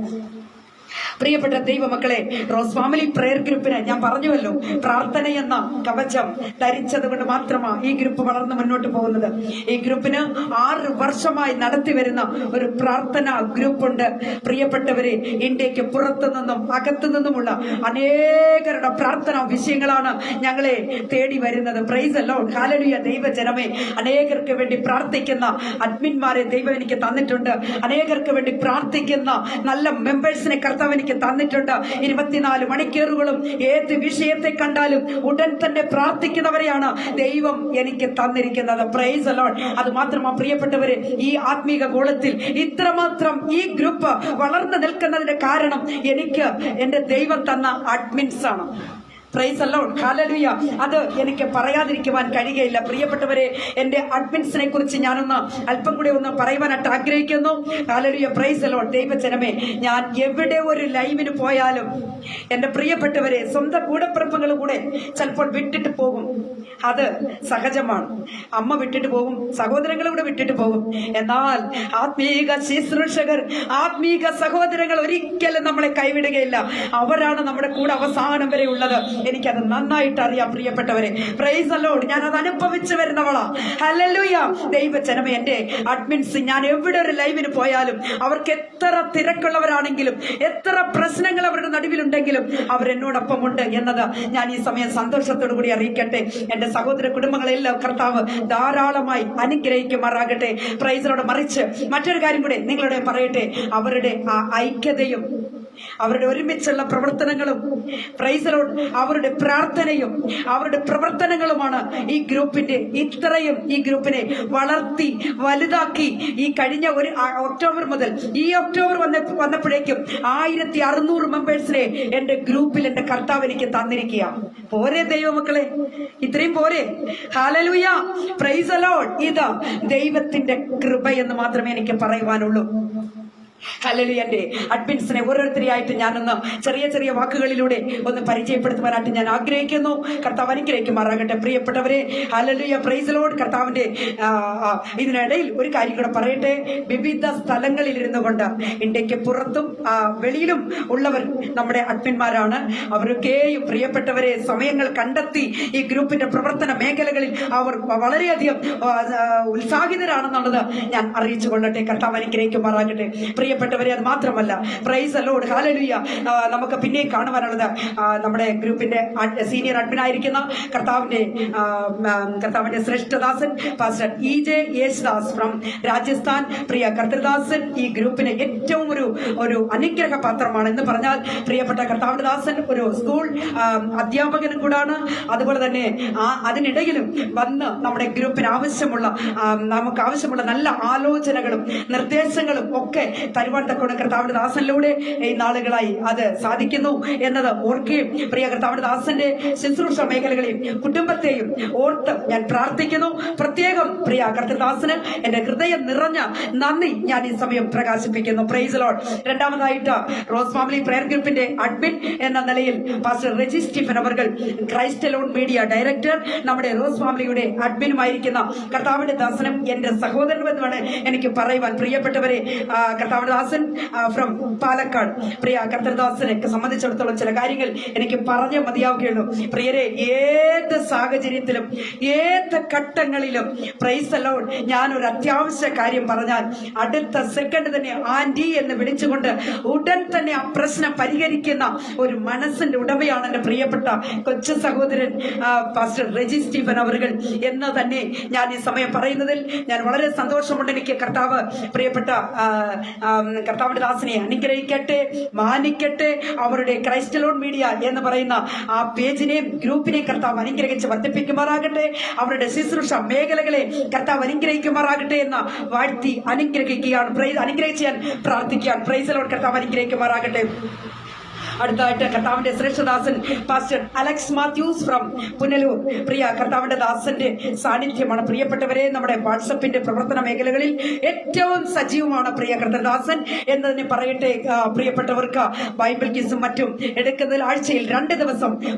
പ്രിയപ്പെട്ട ദൈവമക്കളെ, റോസ് ഫാമിലി പ്രെയർ ഗ്രൂപ്പിന് ഞാൻ പറഞ്ഞുവല്ലോ, പ്രാർത്ഥന എന്ന കവചം ധരിച്ചത് കൊണ്ട് മാത്രമാണ് ഈ ഗ്രൂപ്പ് വളർന്ന് മുന്നോട്ട് പോകുന്നത്. ഈ ഗ്രൂപ്പിന് 6 വർഷമായി നടത്തി വരുന്ന ഒരു പ്രാർത്ഥന ഗ്രൂപ്പുണ്ട്. പ്രിയപ്പെട്ടവരെ, ഇന്ത്യക്ക് പുറത്തു നിന്നും അകത്തു നിന്നുമുള്ള അനേകരുടെ പ്രാർത്ഥനാ വിഷയങ്ങളാണ് ഞങ്ങളെ തേടി വരുന്നത്. Price the Lord, hallelujah. ദൈവജനമേ, അനേകർക്ക് വേണ്ടി പ്രാർത്ഥിക്കുന്ന അഡ്മിന്മാരെ ദൈവം എനിക്ക് തന്നിട്ടുണ്ട്. അനേകർക്ക് വേണ്ടി പ്രാർത്ഥിക്കുന്ന നല്ല മെമ്പേഴ്സിനെ കർത്താവ് എനിക്ക് തന്നിട്ടുണ്ട്. 24 മണിക്കൂറുകളും ഏത് വിഷയത്തെ കണ്ടാലും ഉടൻ തന്നെ പ്രാർത്ഥിക്കുന്നവരെയാണ് ദൈവം എനിക്ക് തന്നിരിക്കുന്നത്. Price the Lord. അത് മാത്രമാ പ്രിയപ്പെട്ടവരെ, ഈ ആത്മീക ഗോളത്തിൽ ഇത്രമാത്രം ഈ ഗ്രൂപ്പ് വളർന്നു നിൽക്കുന്നതിന്റെ കാരണം എനിക്ക് എന്റെ ദൈവം തന്ന അഡ്മിൻസ് ആണ്. Price the Lord, hallelujah. അത് എനിക്ക് പറയാതിരിക്കുവാൻ കഴിയുകയില്ല. പ്രിയപ്പെട്ടവരെ, എന്റെ അഡ്മിൻസിനെ കുറിച്ച് ഞാനൊന്ന് അല്പം കൂടി ഒന്ന് പറയുവാനായിട്ട് ആഗ്രഹിക്കുന്നു. Hallelujah, praise the Lord. ദൈവജനമേ, ഞാൻ എവിടെ ഒരു ലൈവിന് പോയാലും എന്റെ പ്രിയപ്പെട്ടവരെ, സ്വന്തം കൂടപ്പിറപ്പുകൾ കൂടെ ചിലപ്പോൾ വിട്ടിട്ട് പോകും. അത് സഹജമാണ്. അമ്മ വിട്ടിട്ട് പോകും, സഹോദരങ്ങൾ കൂടെ വിട്ടിട്ട് പോകും. എന്നാൽ ആത്മീക ശുശ്രൂഷകർ, ആത്മീക സഹോദരങ്ങൾ ഒരിക്കലും നമ്മളെ കൈവിടുകയില്ല. അവരാണ് നമ്മുടെ കൂടെ അവസാനം വരെ ഉള്ളത്. എനിക്കത് നന്നായിട്ട് അറിയാം പ്രിയപ്പെട്ടവരെ. Praise the Lord. ഞാൻ അത് അനുഭവിച്ചു വരുന്നവളാ. ഹല്ലേലൂയ. ദൈവജനമേ, എന്റെ അഡ്മിൻസ്, ഞാൻ എവിടെ ഒരു ലൈവിന് പോയാലും അവർക്ക് എത്ര തിരക്കുള്ളവരാണെങ്കിലും എത്ര പ്രശ്നങ്ങൾ അവരുടെ നടുവിലുണ്ടെങ്കിലും അവരെന്നോടൊപ്പം ഉണ്ട് എന്നത് ഞാൻ ഈ സമയം സന്തോഷത്തോടു കൂടി അറിയിക്കട്ടെ. എന്റെ സഹോദര കുടുംബങ്ങളെല്ലാം കർത്താവ് ധാരാളമായി അനുഗ്രഹിക്കുമാറാകട്ടെ. Price the Lord. മറിച്ച് മറ്റൊരു കാര്യം കൂടെ നിങ്ങളോട് പറയട്ടെ. അവരുടെ ആ ഐക്യതയും അവരുടെ ഒരുമിച്ചുള്ള പ്രവർത്തനങ്ങളും, പ്രൈസ് ദി ലോർഡ്, അവരുടെ പ്രാർത്ഥനയും അവരുടെ പ്രവർത്തനങ്ങളുമാണ് ഈ ഗ്രൂപ്പിന്റെ ഇത്രയും ഈ ഗ്രൂപ്പിനെ വളർത്തി വലുതാക്കി. ഈ കഴിഞ്ഞ ഒരു ഒക്ടോബർ മുതൽ ഈ ഒക്ടോബർ വന്നപ്പോഴേക്കും 1600 മെമ്പേഴ്സിനെ എന്റെ ഗ്രൂപ്പിൽ എന്റെ കർത്താവ് എനിക്ക് തന്നിരിക്കുക. പോരെ ദൈവമക്കളെ, ഇത്രയും പോരെ? Hallelujah, praise the Lord. ഇത് ദൈവത്തിന്റെ കൃപയെന്ന് മാത്രമേ എനിക്ക് പറയുവാനുള്ളൂ. ഹല്ലേലൂയ. എന്റെ അഡ്മിൻസിനെ ഓരോരുത്തരെയായിട്ട് ഞാനൊന്ന് ചെറിയ ചെറിയ വാക്കുകളിലൂടെ ഒന്ന് പരിചയപ്പെടുത്തുവാനായിട്ട് ഞാൻ ആഗ്രഹിക്കുന്നു. കർത്താവ് അനുഗ്രഹിക്കുമാറാകട്ടെ. പ്രിയപ്പെട്ടവരെ, ഹല്ലേലൂയ, പ്രൈസ് ദി ലോർഡ്. കർത്താവിന്റെ ഇതിനിടയിൽ ഒരു കാര്യം കൂടെ പറയട്ടെ. വിവിധ സ്ഥലങ്ങളിൽ ഇരുന്നു കൊണ്ട് ഇന്ത്യക്ക് പുറത്തും വെളിയിലും ഉള്ളവർ നമ്മുടെ അഡ്മിന്മാരാണ്. അവരൊക്കെയും പ്രിയപ്പെട്ടവരെ സമയങ്ങൾ കണ്ടെത്തി ഈ ഗ്രൂപ്പിന്റെ പ്രവർത്തന മേഖലകളിൽ അവർ വളരെയധികം ഉത്സാഹിതരാണെന്നുള്ളത് ഞാൻ അറിയിച്ചു കൊള്ളട്ടെ. കർത്താവ് അനുഗ്രഹിക്കുമാറാകട്ടെ. പ്രിയപ്പെട്ടവരെ, അത് മാത്രമല്ല, പ്രൈസ് ദി ലോർഡ്, ഹല്ലേലൂയ, നമുക്ക് പിന്നെയും കാണുവാനുള്ളത് നമ്മുടെ ഗ്രൂപ്പിന്റെ സീനിയർ അഡ്മിൻ ആയിരിക്കുന്ന കർത്താവിന്റെ ശ്രേഷ്ഠദാസൻ pastor EJ Yesudas from Rajasthan. പ്രിയ കർത്തൃദാസൻ ഈ ഗ്രൂപ്പിന് ഏറ്റവും ഒരു അനുഗ്രഹ പാത്രമാണ് എന്ന് പറഞ്ഞാൽ, പ്രിയപ്പെട്ട കർത്താവിന്റെ ദാസൻ ഒരു സ്കൂൾ അധ്യാപകനും കൂടാണ്. അതുപോലെ തന്നെ അതിനിടയിലും വന്ന് നമ്മുടെ ഗ്രൂപ്പിന് നമുക്ക് ആവശ്യമുള്ള നല്ല ആലോചനകളും നിർദ്ദേശങ്ങളും ഒക്കെ തരുവാൻ തക്കോണം കർത്താവിന്റെ ദാസനിലൂടെ ഈ നാളുകളായി അത് സാധിക്കുന്നു എന്നത് ഓർക്കുകയും, പ്രിയ കർത്താവിന്റെ ദാസന്റെ ശുശ്രൂഷ മേഖലകളെയും കുടുംബത്തെയും ഓർത്ത് ഞാൻ പ്രാർത്ഥിക്കുന്നു. പ്രത്യേകം പ്രിയ കർത്തൃദാസന് എന്റെ ഹൃദയം നിറഞ്ഞ നന്ദി ഞാൻ ഈ സമയം പ്രകാശിപ്പിക്കുന്നു. Praise the Lord. രണ്ടാമതായിട്ട് റോസ് ഫാമിലി പ്രയർ ഗ്രൂപ്പിന്റെ അഡ്മിൻ എന്ന നിലയിൽ പാസ്റ്റർ റെജി സ്റ്റീഫൻ അവർകൾ, ക്രൈസ്റ്റ് അലോൺ മീഡിയ ഡയറക്ടർ, നമ്മുടെ റോസ് ഫാമിലിയുടെ അഡ്മിനുമായിരിക്കുന്ന കർത്താവിന്റെ ദാസനും എന്റെ സഹോദരനുമെന്നാണ് എനിക്ക് പറയുവാൻ. പ്രിയപ്പെട്ടവരെ, കർത്താവിന്റെ ദാസൻ ഫ്രം പാലക്കാട്, പ്രിയ കർത്തൃദാസനെ സംബന്ധിച്ചിടത്തോളം ചില കാര്യങ്ങൾ എനിക്ക് പറഞ്ഞേ മതിയാവുകയുള്ളൂ. പ്രിയരെ, ഏത് സാഹചര്യത്തിലും ഏത് ഘട്ടങ്ങളിലും പ്രൈസ് ദി ലോർഡ്, ഞാൻ ഒരു അത്യാവശ്യ കാര്യം പറഞ്ഞാൽ അടുത്ത സെക്കൻഡ് തന്നെ ആന്റി എന്ന് വിളിച്ചുകൊണ്ട് ഉടൻ തന്നെ ആ പ്രശ്നം പരിഹരിക്കുന്ന ഒരു മനസ്സിന്റെ ഉടമയാണ് എന്റെ പ്രിയപ്പെട്ട കൊച്ചു സഹോദരൻ പാസ്റ്റർ റെജി സ്റ്റീഫൻ അവർകൾ എന്ന് തന്നെ ഞാൻ ഈ സമയം പറയുന്നതിൽ ഞാൻ വളരെ സന്തോഷമുണ്ട്. എനിക്ക് പ്രിയപ്പെട്ട കർത്താവിന്റെ ദാസനെ അനുഗ്രഹിക്കട്ടെ, മാനിക്കട്ടെ. അവരുടെ ക്രൈസ്റ്റ് അലോൺ മീഡിയ എന്ന് പറയുന്ന ആ പേജിനെയും ഗ്രൂപ്പിനെയും കർത്താവ് അനുഗ്രഹിച്ച് വർദ്ധിപ്പിക്കുമാറാകട്ടെ. അവരുടെ ശുശ്രൂഷ മേഖലകളെ കർത്താവ് അനുഗ്രഹിക്കുമാറാകട്ടെ എന്ന് വാഴ്ത്തി അനുഗ്രഹിക്കുകയാണ്. അനുഗ്രഹിച്ച് ഞാൻ പ്രാർത്ഥിക്കുകയാണ്. Praise the Lord. കർത്താവ് അനുഗ്രഹിക്കുമാറാകട്ടെ. അടുത്തതായിട്ട് കർത്താവിന്റെ ശ്രേഷ്ഠദാസൻ pastor Alex Mathews from Punalur. പ്രിയ കർത്താവിന്റെ ദാസന്റെ സാന്നിധ്യമാണ്. പ്രിയപ്പെട്ടവരെ, നമ്മുടെ വാട്സപ്പിന്റെ പ്രവർത്തന മേഖലകളിൽ ഏറ്റവും സജീവമാണ് പ്രിയ കർത്തദാസൻ എന്നതിന് പറയട്ടെ. പ്രിയപ്പെട്ടവർക്ക് ബൈബിൾ ക്വിസും മറ്റും എടുക്കുന്നതിൽ ആഴ്ചയിൽ 2 ദിവസം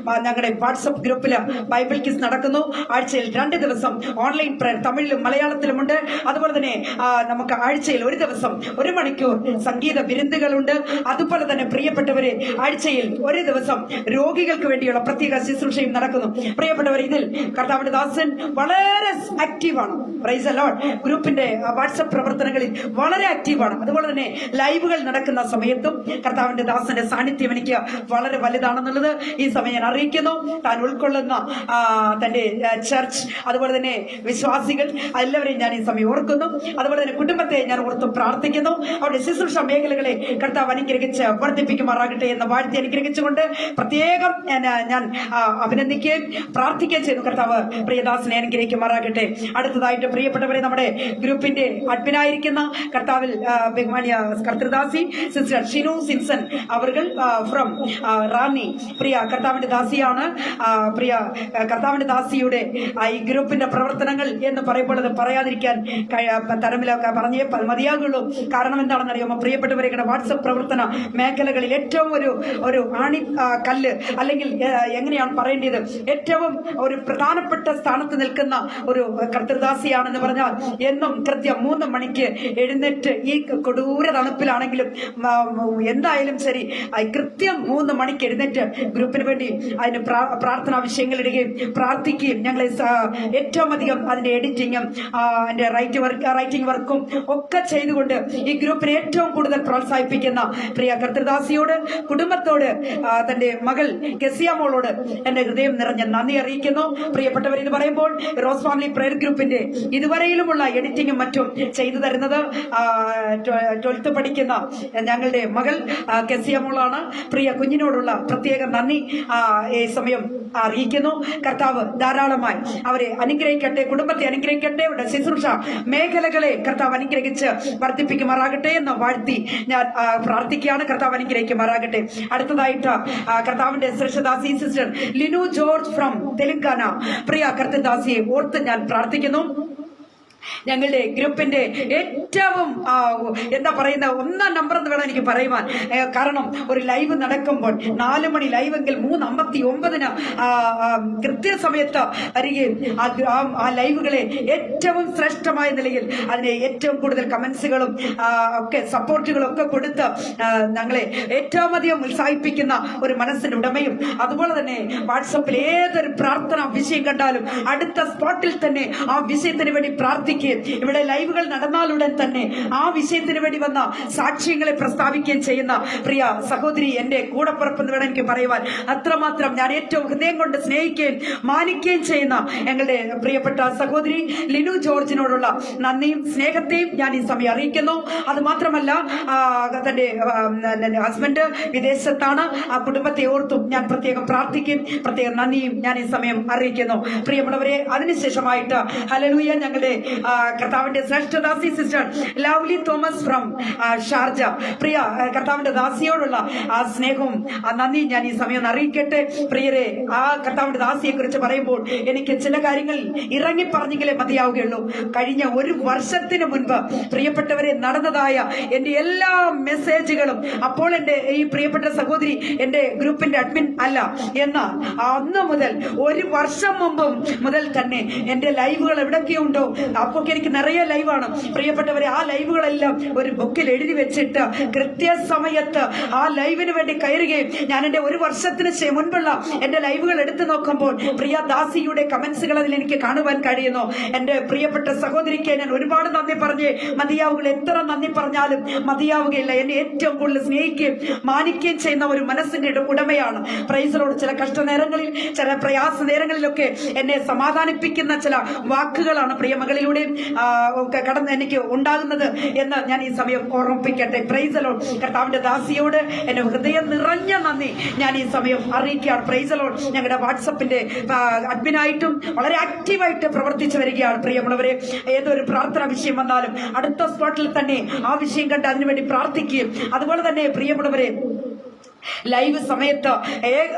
ഞങ്ങളുടെ വാട്സപ്പ് ഗ്രൂപ്പിൽ ബൈബിൾ ക്വിസ് നടക്കുന്നു. ആഴ്ചയിൽ 2 ദിവസം ഓൺലൈൻ പ്രയർ തമിഴിലും മലയാളത്തിലുമുണ്ട്. അതുപോലെ തന്നെ നമുക്ക് ആഴ്ചയിൽ 1 ദിവസം 1 മണിക്കൂർ സംഗീത വിരുന്നുകളുണ്ട്. അതുപോലെ തന്നെ പ്രിയപ്പെട്ടവരെ, ആഴ്ചയിൽ 1 ദിവസം രോഗികൾക്ക് വേണ്ടിയുള്ള പ്രത്യേക ശുശ്രൂഷയും നടക്കുന്നു. പ്രിയപ്പെട്ടവരെ, ഇതിൽ കർത്താവിന്റെ ദാസൻ വളരെ ആക്റ്റീവാണ്. Praise the Lord. ഗ്രൂപ്പിന്റെ വാട്സപ്പ് പ്രവർത്തനങ്ങളിൽ വളരെ ആക്റ്റീവാണ്. അതുപോലെ തന്നെ ലൈവുകൾ നടക്കുന്ന സമയത്തും കർത്താവിന്റെ ദാസന്റെ സാന്നിധ്യം എനിക്ക് വളരെ വലുതാണെന്നുള്ളത് ഈ സമയം ഞാൻ അറിയിക്കുന്നു. താൻ ഉൾക്കൊള്ളുന്ന തന്റെ ചർച്ച്, അതുപോലെ തന്നെ വിശ്വാസികൾ എല്ലാവരെയും ഞാൻ ഈ സമയം ഓർക്കുന്നു. അതുപോലെ തന്നെ കുടുംബത്തെ ഞാൻ ഓർത്തും പ്രാർത്ഥിക്കുന്നു. അവരുടെ ശുശ്രൂഷ മേഖലകളെ കർത്താവ് അനുഗ്രഹിച്ച് വർദ്ധിപ്പിക്കുമാറാകട്ടെ എന്ന വാഴ്ത്തി അനുഗ്രഹിച്ചുകൊണ്ട് പ്രത്യേകം ഞാൻ അഭിനന്ദിക്കുകയും പ്രാർത്ഥിക്കുകയും ചെയ്യുന്നു. കർത്താവ് പ്രിയദാസനെ അനുഗ്രഹിക്കുമാറാകട്ടെ. അടുത്തതായിട്ട് പ്രിയപ്പെട്ടവരെ, നമ്മുടെ ഗ്രൂപ്പിന്റെ അഡ്മിനായിരിക്കുന്ന കർത്താവിൽ ബഹുമാനിയ കർത്തൃദാസി സിസ്റ്റർ ഷിനു സിൻസൺ അവർ ഫ്രം റാന്നി. പ്രിയ കർത്താവിന്റെ ദാസിയാണ്. പ്രിയ കർത്താവിന്റെ ദാസിയുടെ ഈ ഗ്രൂപ്പിന്റെ പ്രവർത്തനങ്ങൾ എന്ന് പറയുമ്പോൾ അത് പറയാതിരിക്കാൻ തരമിലൊക്കെ പറഞ്ഞേ മതിയാകുള്ളൂ. കാരണം എന്താണെന്ന് അറിയാമോ പ്രിയപ്പെട്ടവരെ, വാട്സപ്പ് പ്രവർത്തന മേഖലകളിൽ ഏറ്റവും ഒരു ആണി കല്ല്, അല്ലെങ്കിൽ എങ്ങനെയാണ് പറയേണ്ടത്, ഏറ്റവും ഒരു പ്രധാനപ്പെട്ട സ്ഥാനത്ത് നിൽക്കുന്ന ഒരു കർത്തൃദാസിയാണെന്ന് പറഞ്ഞാൽ എന്നും കൃത്യം 3 മണിക്ക് എഴുന്നേറ്റ് ഈ കൊടൂര തണുപ്പിലാണെങ്കിലും എന്തായാലും ശരി കൃത്യം 3 മണിക്ക് എഴുന്നേറ്റ് ഗ്രൂപ്പിന് വേണ്ടി അതിന് പ്രാർത്ഥനാ വിഷയങ്ങൾ ഇടുകയും പ്രാർത്ഥിക്കുകയും ഞങ്ങളെ ഏറ്റവും അധികം അതിന്റെ എഡിറ്റിങ്ങും അതിന്റെ റൈറ്റിംഗ് വർക്കും ഒക്കെ ചെയ്തുകൊണ്ട് ഈ ഗ്രൂപ്പിനെ ഏറ്റവും കൂടുതൽ പ്രോത്സാഹിപ്പിക്കുന്ന പ്രിയ കർത്തൃദാസിയോട്, കുടുംബത്തോട്, തന്റെ മകൾ കെസിയാമോളോട് എന്റെ ഹൃദയം നിറഞ്ഞ നന്ദി അറിയിക്കുന്നു. പ്രിയപ്പെട്ടവർ, ഇത് പറയുമ്പോൾ റോസ് ഫാമിലി പ്രയർ ഗ്രൂപ്പിന്റെ ഇതുവരെയിലുമുള്ള എഡിറ്റിങ്ങും മറ്റും ചെയ്തു തരുന്നത് 12th പഠിക്കുന്ന ഞങ്ങളുടെ മകൾ കെസിയാമോളാണ്. പ്രിയ കുഞ്ഞിനോടുള്ള പ്രത്യേക നന്ദി ഈ സമയം അറിയിക്കുന്നു. കർത്താവ് ധാരാളമായി അവരെ അനുഗ്രഹിക്കട്ടെ, കുടുംബത്തെ അനുഗ്രഹിക്കട്ടെ, അവരുടെ ശുശ്രൂഷ മേഖലകളെ കർത്താവ് അനുഗ്രഹിച്ച് വർദ്ധിപ്പിക്കുമാറാകട്ടെ എന്ന് വാഴ്ത്തി ഞാൻ പ്രാർത്ഥിക്കുകയാണ്. കർത്താവ് അനുഗ്രഹിക്കുമാറാകട്ടെ. അടുത്തതായിട്ട് കർത്താവിന്റെ ശ്രേഷ്ഠദാസി sister Linu George from Telangana. പ്രിയ കർത്തദാസിയെ ഓർത്ത് ഞാൻ പ്രാർത്ഥിക്കുന്നു. ഞങ്ങളുടെ ഗ്രൂപ്പിന്റെ ഏറ്റവും എന്താ പറയുന്ന 1ാം നമ്പർ എന്ന് വേണം എനിക്ക് പറയുവാൻ. കാരണം ഒരു ലൈവ് നടക്കുമ്പോൾ 4 മണി ലൈവെങ്കിൽ 3:59 കൃത്യസമയത്ത് വരികയും ആ ലൈവുകളെ ഏറ്റവും ശ്രേഷ്ഠമായ നിലയിൽ അതിനെ ഏറ്റവും കൂടുതൽ കമന്റ്സുകളും ഒക്കെ സപ്പോർട്ടുകളും ഒക്കെ കൊടുത്ത് ഞങ്ങളെ ഏറ്റവും അധികം ഉത്സാഹിപ്പിക്കുന്ന ഒരു മനസ്സിന്റെ ഉടമയും, അതുപോലെ തന്നെ വാട്സപ്പിൽ ഏതൊരു പ്രാർത്ഥന വിഷയം കണ്ടാലും അടുത്ത സ്പോട്ടിൽ തന്നെ ആ വിഷയത്തിന് വേണ്ടി പ്രാർത്ഥിക്കുകയും ഇവിടെ ലൈവുകൾ നടന്നാലുടൻ തന്നെ ആ വിഷയത്തിന് വേണ്ടി വന്ന സാക്ഷ്യങ്ങളെ പ്രസ്താവിക്കുകയും ചെയ്യുന്ന പ്രിയ സഹോദരി, എന്റെ കൂടപ്പുറപ്പെന്ന് വേണം എനിക്ക് പറയുവാൻ. അത്രമാത്രം ഞാൻ ഏറ്റവും ഹൃദയം കൊണ്ട് സ്നേഹിക്കുകയും മാനിക്കുകയും ചെയ്യുന്ന ഞങ്ങളുടെ പ്രിയപ്പെട്ട സഹോദരി ലിനു ജോർജിനോടുള്ള നന്ദിയും സ്നേഹത്തെയും ഞാൻ ഈ സമയം അറിയിക്കുന്നു. അത് മാത്രമല്ല, തന്റെ ഹസ്ബൻഡ് വിദേശത്താണ്. ആ കുടുംബത്തെ ഓർത്തും ഞാൻ പ്രത്യേകം പ്രാർത്ഥിക്കും, പ്രത്യേകം നന്ദിയും ഞാൻ ഈ സമയം അറിയിക്കുന്നു. പ്രിയമുള്ളവരെ, അതിനുശേഷമായിട്ട് ഹല്ലേലൂയ ഞങ്ങളുടെ കർത്താവിന്റെ ശ്രേഷ്ഠദാസി sister Lovely Thomas from Sharjah. പ്രിയ കർത്താവിന്റെ ദാസിയോടുള്ള ആ സ്നേഹവും ആ നന്ദി ഞാൻ ഈ സമയം അറിയിക്കട്ടെ. പ്രിയരെ, ആ കർത്താവിന്റെ ദാസിയെ കുറിച്ച് പറയുമ്പോൾ എനിക്ക് ചില കാര്യങ്ങൾ ഇറങ്ങി പറഞ്ഞെങ്കിലേ മതിയാവുകയുള്ളൂ. കഴിഞ്ഞ 1 വർഷത്തിന് മുൻപ് പ്രിയപ്പെട്ടവരെ നടന്നതായ എന്റെ എല്ലാ മെസ്സേജുകളും, അപ്പോൾ എന്റെ ഈ പ്രിയപ്പെട്ട സഹോദരി എന്റെ ഗ്രൂപ്പിന്റെ അഡ്മിൻ അല്ല, എന്നാൽ അന്ന് മുതൽ 1 വർഷം മുതൽ തന്നെ എന്റെ ലൈവുകൾ എവിടെയൊക്കെയുണ്ടോ അപ്പോൾ എനിക്ക് നിറയെ ലൈവാണ്. പ്രിയപ്പെട്ടവരെ, ആ ലൈവുകളെല്ലാം ഒരു ബുക്കിൽ എഴുതി വെച്ചിട്ട് കൃത്യസമയത്ത് ആ ലൈവിന് വേണ്ടി കയറുകയും ഞാൻ എന്റെ 1 വർഷത്തിന് മുൻപുള്ള എന്റെ ലൈവുകൾ എടുത്തു നോക്കുമ്പോൾ പ്രിയ ദാസിയുടെ കമന്റ്സുകൾ അതിൽ എനിക്ക് കാണുവാൻ കഴിയുന്നു. എന്റെ പ്രിയപ്പെട്ട സഹോദരിക്ക് ഞാൻ ഒരുപാട് നന്ദി പറഞ്ഞ് മതിയാവുക, എത്ര നന്ദി പറഞ്ഞാലും മതിയാവുകയില്ല. എന്നെ ഏറ്റവും കൂടുതൽ സ്നേഹിക്കുകയും മാനിക്കുകയും ചെയ്യുന്ന ഒരു മനസ്സിന്റെ ഉടമയാണ്. പ്രൈസറോട് ചില കഷ്ടനേരങ്ങളിൽ, ചില പ്രയാസ നേരങ്ങളിലൊക്കെ എന്നെ സമാധാനിപ്പിക്കുന്ന ചില വാക്കുകളാണ് പ്രിയമകളിലൂടെ കടന്ന് എനിക്ക് ഉണ്ടാകുന്നത് എന്ന് ഞാൻ ഈ സമയം ഓർമ്മിപ്പിക്കട്ടെ. പ്രൈസലോൺ കർത്താവിന്റെ ദാസിയോട് എന്റെ ഹൃദയം നിറഞ്ഞ നന്ദി ഞാൻ ഈ സമയം അറിയിക്കുകയാണ്. പ്രൈസലോൺ ഞങ്ങളുടെ വാട്സപ്പിന്റെ അഡ്മിനായിട്ടും വളരെ ആക്റ്റീവായിട്ട് പ്രവർത്തിച്ചു വരികയാണ്. പ്രിയമുള്ളവരെ, ഏതൊരു പ്രാർത്ഥനാ വിഷയം വന്നാലും അടുത്ത സ്പോട്ടിൽ തന്നെ ആ വിഷയം കണ്ട് അതിനുവേണ്ടി പ്രാർത്ഥിക്കുകയും, അതുപോലെ തന്നെ പ്രിയമുള്ളവരെ ലൈവ് സമയത്ത്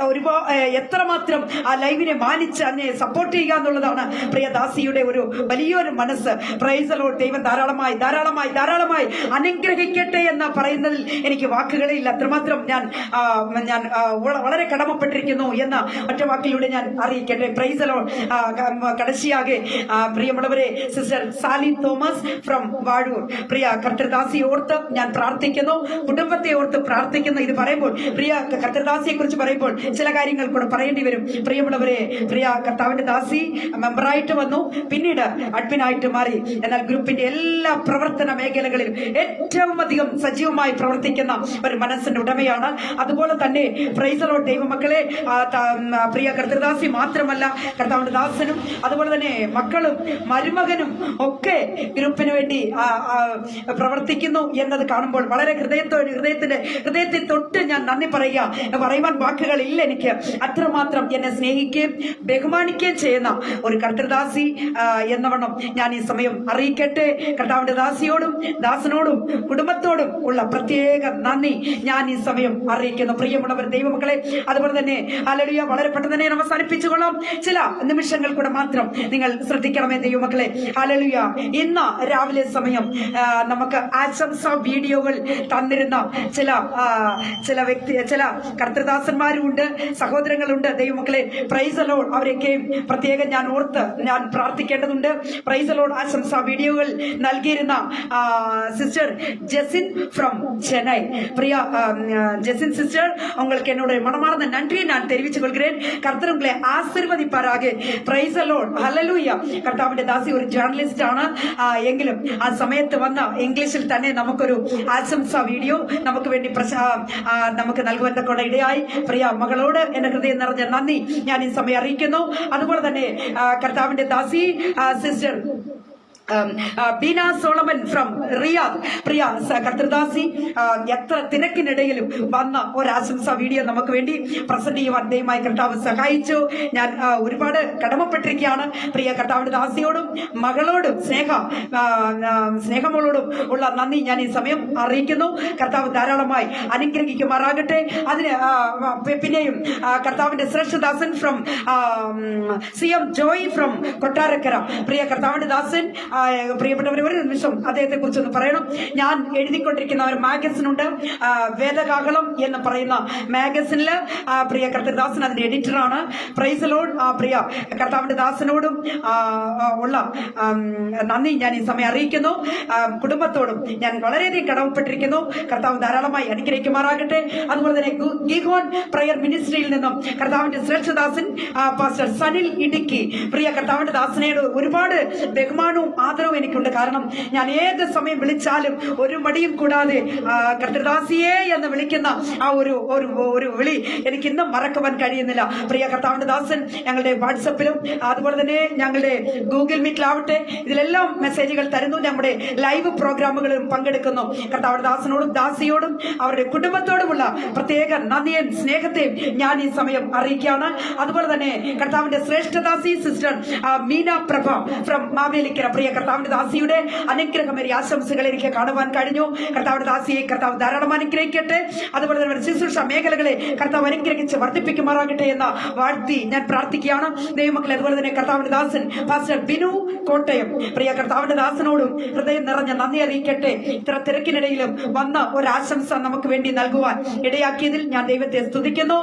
ഒരുപാട് എത്രമാത്രം ആ ലൈവിനെ മാനിച്ച് അതിനെ സപ്പോർട്ട് ചെയ്യുക എന്നുള്ളതാണ് പ്രിയദാസിയുടെ ഒരു വലിയൊരു മനസ്സ്. Price the Lord. ദൈവം ധാരാളമായി ധാരാളമായി ധാരാളമായി അനുഗ്രഹിക്കട്ടെ എന്ന് പറയുന്നതിൽ എനിക്ക് വാക്കുകളില്ല. അത്രമാത്രം ഞാൻ വളരെ കടമപ്പെട്ടിരിക്കുന്നു എന്ന ഒറ്റ വാക്കിലൂടെ ഞാൻ അറിയിക്കട്ടെ. Praise the Lord. കടശിയാകെ പ്രിയമുള്ളവരെ, sister Sally Thomas from Vazhoor, പ്രിയ കർത്തൃദാസി ഓർത്ത് ഞാൻ പ്രാർത്ഥിക്കുന്നു, കുടുംബത്തെ ഓർത്ത് പ്രാർത്ഥിക്കുന്നു. ഇത് പറയുമ്പോൾ, പ്രിയ കർത്തൃദാസിയെ കുറിച്ച് പറയുമ്പോൾ ചില കാര്യങ്ങൾ കൂടെ പറയേണ്ടി വരും. പ്രിയമുള്ളവരെ, പ്രിയ കർത്താവിന്റെ ദാസി മെമ്പറായിട്ട് വന്നു, പിന്നീട് അഡ്മിനായിട്ട് മാറി. എന്നാൽ ഗ്രൂപ്പിന്റെ എല്ലാ പ്രവർത്തന മേഖലകളിലും ഏറ്റവും അധികം സജീവമായി പ്രവർത്തിക്കുന്ന ഒരു മനസ്സിന്റെ ഉടമയാണ്. അതുപോലെ തന്നെ പ്രൈസ് ദി ലോർഡ് ദൈവമക്കളെ, പ്രിയ കർത്തൃദാസി മാത്രമല്ല, കർത്താവിന്റെ ദാസനും അതുപോലെ തന്നെ മക്കളും മരുമകനും ഒക്കെ ഗ്രൂപ്പിന് വേണ്ടി പ്രവർത്തിക്കുന്നു എന്നത് കാണുമ്പോൾ വളരെ ഹൃദയത്തിൽ തൊട്ട് ഞാൻ നന്ദി പറയുവാൻ വാക്കുകളില്ല എനിക്ക്. അത്രമാത്രം എന്നെ സ്നേഹിക്കുകയും ബഹുമാനിക്കുകയും ചെയ്യുന്ന ഒരു കർത്തൃദാസി എന്നവണ്ണം ഞാൻ ഈ സമയം അറിയിക്കട്ടെ. കർത്താവിന്റെ ദാസനോടും കുടുംബത്തോടും ഉള്ള പ്രത്യേക നന്ദി ഞാൻ ഈ സമയം അറിയിക്കുന്നു. പ്രിയമുള്ളവർ ദൈവമക്കളെ, അതുപോലെ തന്നെ ഹല്ലേലൂയ, വളരെ പെട്ടെന്ന് തന്നെ അവസാനിപ്പിച്ചുകൊള്ളാം. ചില നിമിഷങ്ങൾ കൂടെ മാത്രം നിങ്ങൾ ശ്രദ്ധിക്കണമേ ദൈവമക്കളെ. ഹല്ലേലൂയ. ഇന്ന് രാവിലെ സമയം നമുക്ക് ആശംസ വീഡിയോകൾ തന്നിരുന്ന ചില കർത്തൃദാസന്മാരുണ്ട്, സഹോദരങ്ങളുണ്ട് ദൈവമക്കളെ. Price the Lord. അവരെയൊക്കെയും പ്രത്യേകം ഞാൻ പ്രാർത്ഥിക്കേണ്ടതുണ്ട്. Price the Lord. ആശംസ വീഡിയോകൾ നൽകിയിരുന്ന sister Jesin from Chennai, Priya Jesin sister, உங்களுக்கு என்னோட மனமார்ந்த நன்றியை நான் தெரிவித்துக் கொள்கிறேன். கர்த்தர் உங்களை ஆசீர்வதிப்பாராக. Praise the Lord. ഹല്ലേലൂയ. കർത്താവിന്റെ ദാസി ഒരു ജേർണലിസ്റ്റ് ആണ്. എങ്കിലും ആ സമയത്ത് വന്ന ഇംഗ്ലീഷിൽ തന്നെ നമുക്കൊരു ആശംസ വീഡിയോ നമുക്ക് വേണ്ടി നമുക്ക് നൽകുവാൻ ഇടയായി. പ്രിയ മകളോട് എന്റെ ഹൃദയം നിറഞ്ഞ നന്ദി ഞാൻ ഈ സമയം അറിയിക്കുന്നു. അതുപോലെ തന്നെ കർത്താവിന്റെ ദാസി sister Beena Solomon from Riyadh, പ്രിയ കർത്തൃദാസി, എത്ര തിരക്കിനിടയിലും വന്ന ഒരാശംസ വീഡിയോ നമുക്ക് വേണ്ടി പ്രസന്റ് ചെയ്യുവാൻ ദൈവമായ കർത്താവ് സഹായിച്ചു. ഞാൻ ഒരുപാട് കടമപ്പെട്ടിരിക്കുകയാണ്. പ്രിയ കർത്താവിന്റെ ദാസിയോടും മകളോടും സ്നേഹമോളോടും ഉള്ള നന്ദി ഞാൻ ഈ സമയം അറിയിക്കുന്നു. കർത്താവ് ധാരാളമായി അനുഗ്രഹിക്കുമാറാകട്ടെ. അതിന് പിന്നെയും കർത്താവിന്റെ ശ്രേഷ്ഠദാസൻ from CM Joy from Kottarakkara, പ്രിയ കർത്താവിന്റെ ദാസൻ, പ്രിയപ്പെട്ടവരെ ഒരു നിമിഷം അദ്ദേഹത്തെ കുറിച്ചൊന്ന് പറയണം. ഞാൻ എഴുതിക്കൊണ്ടിരിക്കുന്ന ഒരു മാഗസിൻ ഉണ്ട്, വേദകാഹളം എന്ന് പറയുന്ന മാഗസിനില് പ്രിയ കർത്തൃദാസൻ അതിന്റെ എഡിറ്ററാണ്. Praise the Lord. പ്രിയ കർത്താവിന്റെ ദാസനോടും ഉള്ള നന്ദി ഞാൻ ഈ സമയം അറിയിക്കുന്നു. കുടുംബത്തോടും ഞാൻ വളരെയധികം കടമപ്പെട്ടിരിക്കുന്നു. കർത്താവ് ധാരാളമായി അനുഗ്രഹിക്കുമാറാകട്ടെ. അതുപോലെ തന്നെ ഗിഹോൺ പ്രയർ മിനിസ്ട്രിയിൽ നിന്നും കർത്താവിന്റെ ശ്രേഷ്ഠദാസൻ പാസ്റ്റർ സനിൽ ഇടുക്കി, പ്രിയ കർത്താവിന്റെ ദാസനയോട് ഒരുപാട് ബഹുമാനവും ആദരവും എനിക്കുണ്ട്. കാരണം ഞാൻ ഏത് സമയം വിളിച്ചാലും ഒരു മടിയും കൂടാതെ കർത്തൃദാസിയെ എന്ന് വിളിക്കുന്ന ആ ഒരു വിളി എനിക്ക് ഇന്നും മറക്കുവാൻ കഴിയുന്നില്ല. പ്രിയ കർത്താവിന്റെ ദാസൻ ഞങ്ങളുടെ വാട്സപ്പിലും അതുപോലെ തന്നെ ഞങ്ങളുടെ ഗൂഗിൾ മീറ്റിലാവട്ടെ ഇതിലെല്ലാം മെസ്സേജുകൾ തരുന്നു. നമ്മുടെ ലൈവ് പ്രോഗ്രാമുകളിലും പങ്കെടുക്കുന്നു. കർത്താവിന്റെ ദാസനോടും ദാസിയോടും അവരുടെ കുടുംബത്തോടുമുള്ള പ്രത്യേക നന്ദിയും സ്നേഹത്തെയും ഞാൻ ഈ സമയം അറിയിക്കുകയാണ്. അതുപോലെ തന്നെ കർത്താവിന്റെ ശ്രേഷ്ഠദാസി സിസ്റ്റർ മീന പ്രഭ ഫ്രം മാവേലിക്കര, പ്രിയ കർത്താവിന്റെ ദാസിയുടെ അനുഗ്രഹമേറിയ ആശംസകൾ എനിക്ക് കാണുവാൻ കഴിഞ്ഞു. കർത്താവിന്റെ ദാസിയെ കർത്താവ് ധാരാളം അനുഗ്രഹിക്കട്ടെ. അതുപോലെ തന്നെ ശുശ്രൂഷ മേഖലകളെ കർത്താവ് അനുഗ്രഹിച്ച് വർദ്ധിപ്പിക്കുമാറാകട്ടെ എന്ന വാഴ്ത്തി ഞാൻ പ്രാർത്ഥിക്കുകയാണ് ദൈവമക്കളെ. അതുപോലെ തന്നെ കർത്താവിന്റെ ദാസൻ പാസ്റ്റർ ബിനു കോട്ടയം, പ്രിയ കർത്താവിന്റെ ദാസനോടും ഹൃദയം നിറഞ്ഞ നന്ദി അറിയിക്കട്ടെ. ഇത്ര തിരക്കിനിടയിലും വന്ന ഒരാശംസ നമുക്ക് വേണ്ടി നൽകുവാൻ ഇടയാക്കിയതിൽ ഞാൻ ദൈവത്തെ സ്തുതിക്കുന്നു.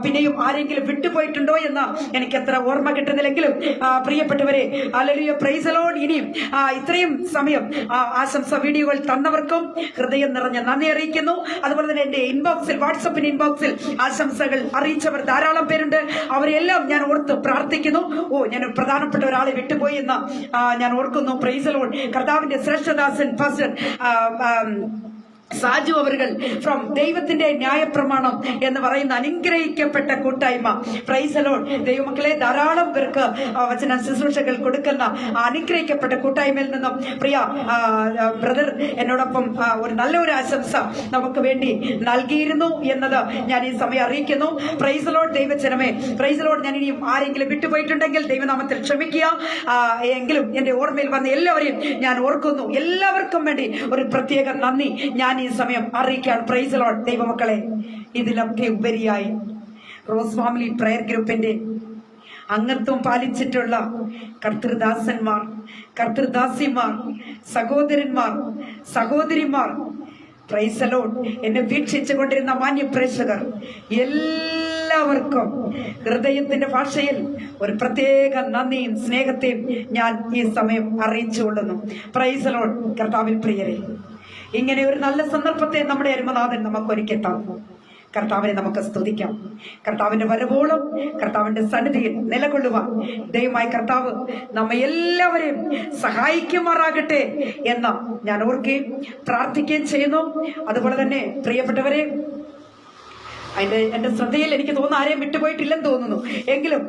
പിന്നെയും ആരെങ്കിലും വിട്ടുപോയിട്ടുണ്ടോ എന്ന് എനിക്ക് അത്ര ഓർമ്മ കിട്ടുന്നില്ലെങ്കിലും പ്രിയപ്പെട്ടവരെ, ഹല്ലേലൂയ, പ്രൈസ് ദി ലോർഡ്. ഇനിയും ഇത്രയും സമയം ആശംസ വീഡിയോകൾ തന്നവർക്കും ഹൃദയം നിറഞ്ഞ നന്ദി അറിയിക്കുന്നു. അതുപോലെ തന്നെ എന്റെ ഇൻബോക്സിൽ, വാട്സപ്പിന് ഇൻബോക്സിൽ ആശംസകൾ അറിയിച്ചവർ ധാരാളം പേരുണ്ട്. അവരെല്ലാം ഞാൻ ഓർത്ത് പ്രാർത്ഥിക്കുന്നു. ഞാൻ പ്രധാനപ്പെട്ട ഒരാളെ വിട്ടുപോയി എന്ന് ഞാൻ ഓർക്കുന്നു. Price the Lord. കർത്താവിന്റെ ശ്രേഷ്ഠദാസൻ പാസ്റ്റർ സാജു അവർകൾ ഫ്രം ദൈവത്തിന്റെ ന്യായപ്രമാണം എന്ന് പറയുന്ന അനുഗ്രഹിക്കപ്പെട്ട കൂട്ടായ്മ, പ്രൈസ് ദി ലോർഡ്. ദൈവമക്കളെ, ധാരാളം പേർക്ക് വചന ശുശ്രൂഷകൾ കൊടുക്കുന്ന അനുഗ്രഹിക്കപ്പെട്ട കൂട്ടായ്മയിൽ നിന്നും പ്രിയ ബ്രദർ എന്നോടൊപ്പം ഒരു നല്ലൊരു ആശംസ നമുക്ക് വേണ്ടി നൽകിയിരുന്നു എന്നത് ഞാൻ ഈ സമയം അറിയിക്കുന്നു. Price the Lord. ദൈവജനമേ, പ്രൈസ് ദി ലോർഡ്. ഞാൻ ഇനിയും ആരെങ്കിലും വിട്ടുപോയിട്ടുണ്ടെങ്കിൽ ദൈവനാമത്തിൽ ക്ഷമിക്കുക. എങ്കിലും എന്റെ ഓർമ്മയിൽ വന്ന എല്ലാവരെയും ഞാൻ ഓർക്കുന്നു. എല്ലാവർക്കും വേണ്ടി ഒരു പ്രത്യേക നന്ദി ഞാൻ ഈ സമയം അറിയിക്കാൻ. Price the Lord. ദൈവമക്കളെ, ഇതിലൊക്കെ ഉപരിയായി റോസ് ഫാമിലി പ്രയർ ഗ്രൂപ്പിന്റെ അംഗത്വം പാലിച്ചിട്ടുള്ള കർത്തൃദാസന്മാർ, കർത്തൃദാസിമാർ, സഹോദരന്മാർ, സഹോദരിമാർ, പ്രൈസ് ദി ലോർഡ്, എന്നെ വീക്ഷിച്ചു കൊണ്ടിരുന്ന മാന്യ പ്രേക്ഷകർ എല്ലാവർക്കും ഹൃദയത്തിന്റെ ഭാഷയിൽ ഒരു പ്രത്യേക നന്ദിയും സ്നേഹത്തെയും ഞാൻ ഈ സമയം അറിയിച്ചുകൊള്ളുന്നു. Price the Lord. കർത്താവിൽ പ്രിയരെ, ഇങ്ങനെ ഒരു നല്ല സന്ദർഭത്തെ നമ്മുടെ അരുമനാഥൻ നമുക്ക് ഒരുക്കി തന്നു. കർത്താവിനെ നമുക്ക് സ്തുതിക്കാം. കർത്താവിന്റെ വരവോളം കർത്താവിന്റെ സന്നിധിയിൽ നിലകൊള്ളുവാൻ ദൈവമായ കർത്താവ് നമ്മെ എല്ലാവരെയും സഹായിക്കുമാറാകട്ടെ എന്ന് ഞാൻ ഓർക്കുകയും പ്രാർത്ഥിക്കുകയും ചെയ്യുന്നു. അതുപോലെ തന്നെ പ്രിയപ്പെട്ടവരെ, എന്റെ ശ്രദ്ധയിൽ എനിക്ക് തോന്നുന്നു ആരെയും വിട്ടുപോയിട്ടില്ലെന്ന് തോന്നുന്നു. എങ്കിലും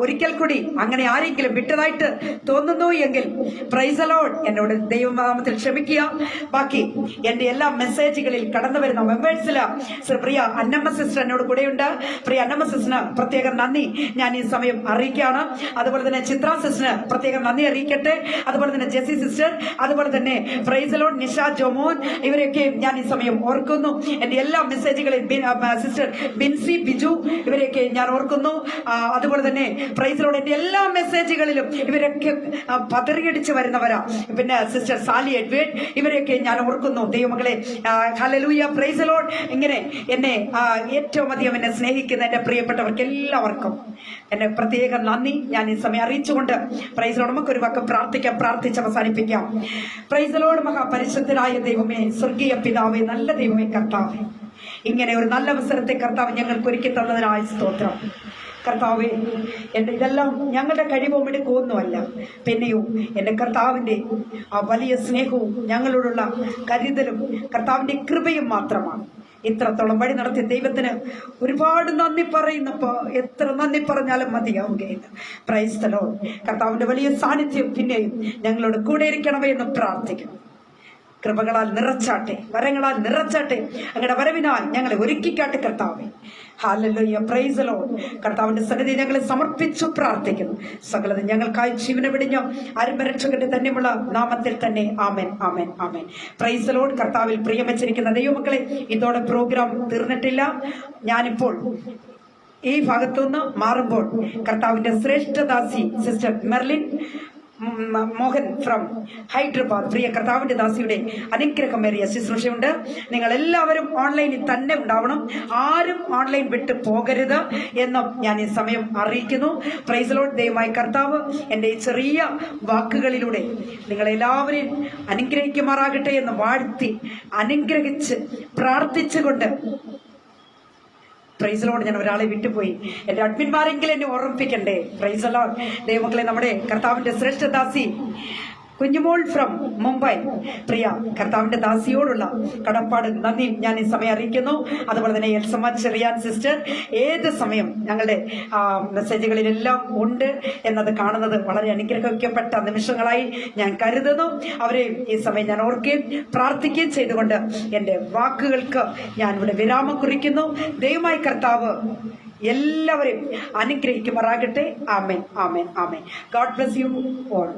ഒരിക്കൽ കൂടി അങ്ങനെ ആരെങ്കിലും വിട്ടതായിട്ട് തോന്നുന്നു എങ്കിൽ പ്രൈസ് ദി ലോർഡ്, എന്നോട് ദൈവനാമത്തിൽ ക്ഷമിക്കുക. ബാക്കി എന്റെ എല്ലാ മെസ്സേജുകളിൽ കടന്നു വരുന്ന മെമ്പേഴ്സില് പ്രിയ അന്നമ്മ സിസ്റ്റർ എന്നോട് കൂടെയുണ്ട്. പ്രിയ അന്നമ്മ സിസ്റ്ററിന് പ്രത്യേകം നന്ദി ഞാൻ ഈ സമയം അറിയിക്കുകയാണ്. അതുപോലെ തന്നെ ചിത്ര സിസ്റ്ററിന് പ്രത്യേകം നന്ദി അറിയിക്കട്ടെ. അതുപോലെ തന്നെ ജെസി സിസ്റ്റർ, അതുപോലെ തന്നെ price the Lord Nisha Jomon, ഇവരെയൊക്കെ ഞാൻ ഈ സമയം ഓർക്കുന്നു. എന്റെ എല്ലാ മെസ്സേജുകളിൽ സിസ്റ്റർ ബിൻസി ബിജു, ഇവരെയൊക്കെ ഞാൻ ഓർക്കുന്നു. അതുപോലെ തന്നെ പ്രൈസ് ദി ലോർഡ്, എന്റെ എല്ലാ മെസ്സേജുകളിലും ഇവരൊക്കെ പതറിയടിച്ച് വരുന്നവരാ. പിന്നെ സിസ്റ്റർ സാലി എഡ്വേർഡ്, ഇവരെയൊക്കെ ഞാൻ ഓർക്കുന്നു. ദൈവമകളെ, ഹല്ലേലൂയ, പ്രൈസ് ദി ലോർഡ്. ഇങ്ങനെ എന്നെ ഏറ്റവും അധികം എന്നെ സ്നേഹിക്കുന്ന എന്റെ പ്രിയപ്പെട്ടവർക്ക് എല്ലാവർക്കും എന്നെ പ്രത്യേക നന്ദി ഞാൻ ഈ സമയം അറിയിച്ചുകൊണ്ട് പ്രൈസ് ദി ലോർഡ് നമുക്കൊരു വാക്ക് പ്രാർത്ഥിക്കാം. പ്രാർത്ഥിച്ച് അവസാനിപ്പിക്കാം. Price the Lord. മഹാപരിശുദ്ധനായ ദൈവമേ, സ്വർഗീയ പിതാവേ, നല്ല ദൈവമേ, കർത്താവേ, ഇങ്ങനെ ഒരു നല്ല അവസരത്തെ കർത്താവ് ഞങ്ങൾക്ക് ഒരുക്കി തന്നതിനായ സ്തോത്രം. കർത്താവേ, ഇതെല്ലാം ഞങ്ങളുടെ കഴിവോ മിടുക്കൊന്നുമല്ല, പിന്നെയോ എൻ്റെ കർത്താവിൻ്റെ ആ വലിയ സ്നേഹവും ഞങ്ങളോടുള്ള കരുതലും കർത്താവിൻ്റെ കൃപയും മാത്രമാണ്. ഇത്രത്തോളം വഴി നടത്തിയ ദൈവത്തിന് ഒരുപാട് നന്ദി പറയുന്നപ്പോ എത്ര നന്ദി പറഞ്ഞാലും മതിയാവുകയില്ല. Price the Lord. കർത്താവിന്റെ വലിയ സാന്നിധ്യം പിന്നെയും ഞങ്ങളോട് കൂടെ ഇരിക്കണമേ എന്ന് പ്രാർത്ഥിക്കുന്നു. കൃപകളാൽ നിറച്ചാട്ടെ, വരങ്ങളാൽ നിറച്ചാട്ടെ, അങ്ങയുടെ വരവിനാൽ ഞങ്ങളെ ഒരുക്കിക്കാട്ടെ കർത്താവേ. Hallelujah, praise the Lord. കർത്താവിന്റെ സന്നിധി ഞങ്ങളെ സമർപ്പിച്ചു പ്രാർത്ഥിക്കുന്നു. സകലത് ഞങ്ങൾക്കായി ജീവനെ വെടിഞ്ഞ അരുമരക്ഷകന്റെ തന്നെയുള്ള നാമത്തിൽ തന്നെ ആമേൻ, ആമേൻ, ആമേൻ. Praise the Lord. കർത്താവിൽ പ്രിയം വെച്ചിരിക്കുന്ന ദൈവമക്കളെ, ഇതോടെ പ്രോഗ്രാം തീർന്നിട്ടില്ല. ഞാനിപ്പോൾ ഈ ഭാഗത്തുനിന്ന് മാറുമ്പോൾ കർത്താവിന്റെ ശ്രേഷ്ഠദാസി sister Merlin Mohan from Hyderabad, പ്രിയ കർത്താവിന്റെ ദാസിയുടെ അനുഗ്രഹമേറിയ ശുശ്രൂഷയുണ്ട്. നിങ്ങൾ എല്ലാവരും ഓൺലൈനിൽ തന്നെ ഉണ്ടാവണം, ആരും ഓൺലൈൻ വിട്ട് പോകരുത് എന്നും ഞാൻ ഈ സമയം അറിയിക്കുന്നു. Price the Lord. ദൈവമായ കർത്താവ് എൻ്റെ ഈ ചെറിയ വാക്കുകളിലൂടെ നിങ്ങളെല്ലാവരെയും അനുഗ്രഹിക്കുമാറാകട്ടെ എന്ന് വാഴ്ത്തി അനുഗ്രഹിച്ച് പ്രാർത്ഥിച്ചുകൊണ്ട് പ്രൈസ് ദി ലോർഡ്. ഞാൻ ഒരാളെ വിട്ടുപോയി, എന്റെ അഡ്മിന്മാരെങ്കിലും എന്നെ ഓർമ്മിപ്പിക്കണ്ടേ. Price the Lord. ദൈവമക്കളെ, നമ്മുടെ കർത്താവിന്റെ ശ്രേഷ്ഠദാസി കുഞ്ഞുമോൾ ഫ്രം മുംബൈ, പ്രിയ കർത്താവിന്റെ ദാസിയോടുള്ള കടപ്പാട് നന്ദി ഞാൻ ഈ സമയം അറിയിക്കുന്നു. അതുപോലെ തന്നെ എൽസമ്മ ചെറിയാൻ സിസ്റ്റർ ഏത് സമയം ഞങ്ങളുടെ മെസ്സേജുകളിലെല്ലാം ഉണ്ട് എന്നത് കാണുന്നത് വളരെ അനുഗ്രഹിക്കപ്പെട്ട നിമിഷങ്ങളായി ഞാൻ കരുതുന്നു. അവരെ ഈ സമയം ഞാൻ ഓർക്കുകയും പ്രാർത്ഥിക്കുകയും ചെയ്തുകൊണ്ട് എൻ്റെ വാക്കുകൾക്ക് ഞാൻ ഇവിടെ വിരാമം കുറിക്കുന്നു. ദൈവമായ കർത്താവ് എല്ലാവരെയും അനുഗ്രഹിക്കുമാറാകട്ടെ. ആമേൻ, ആമേൻ, ആമേൻ. God bless you all.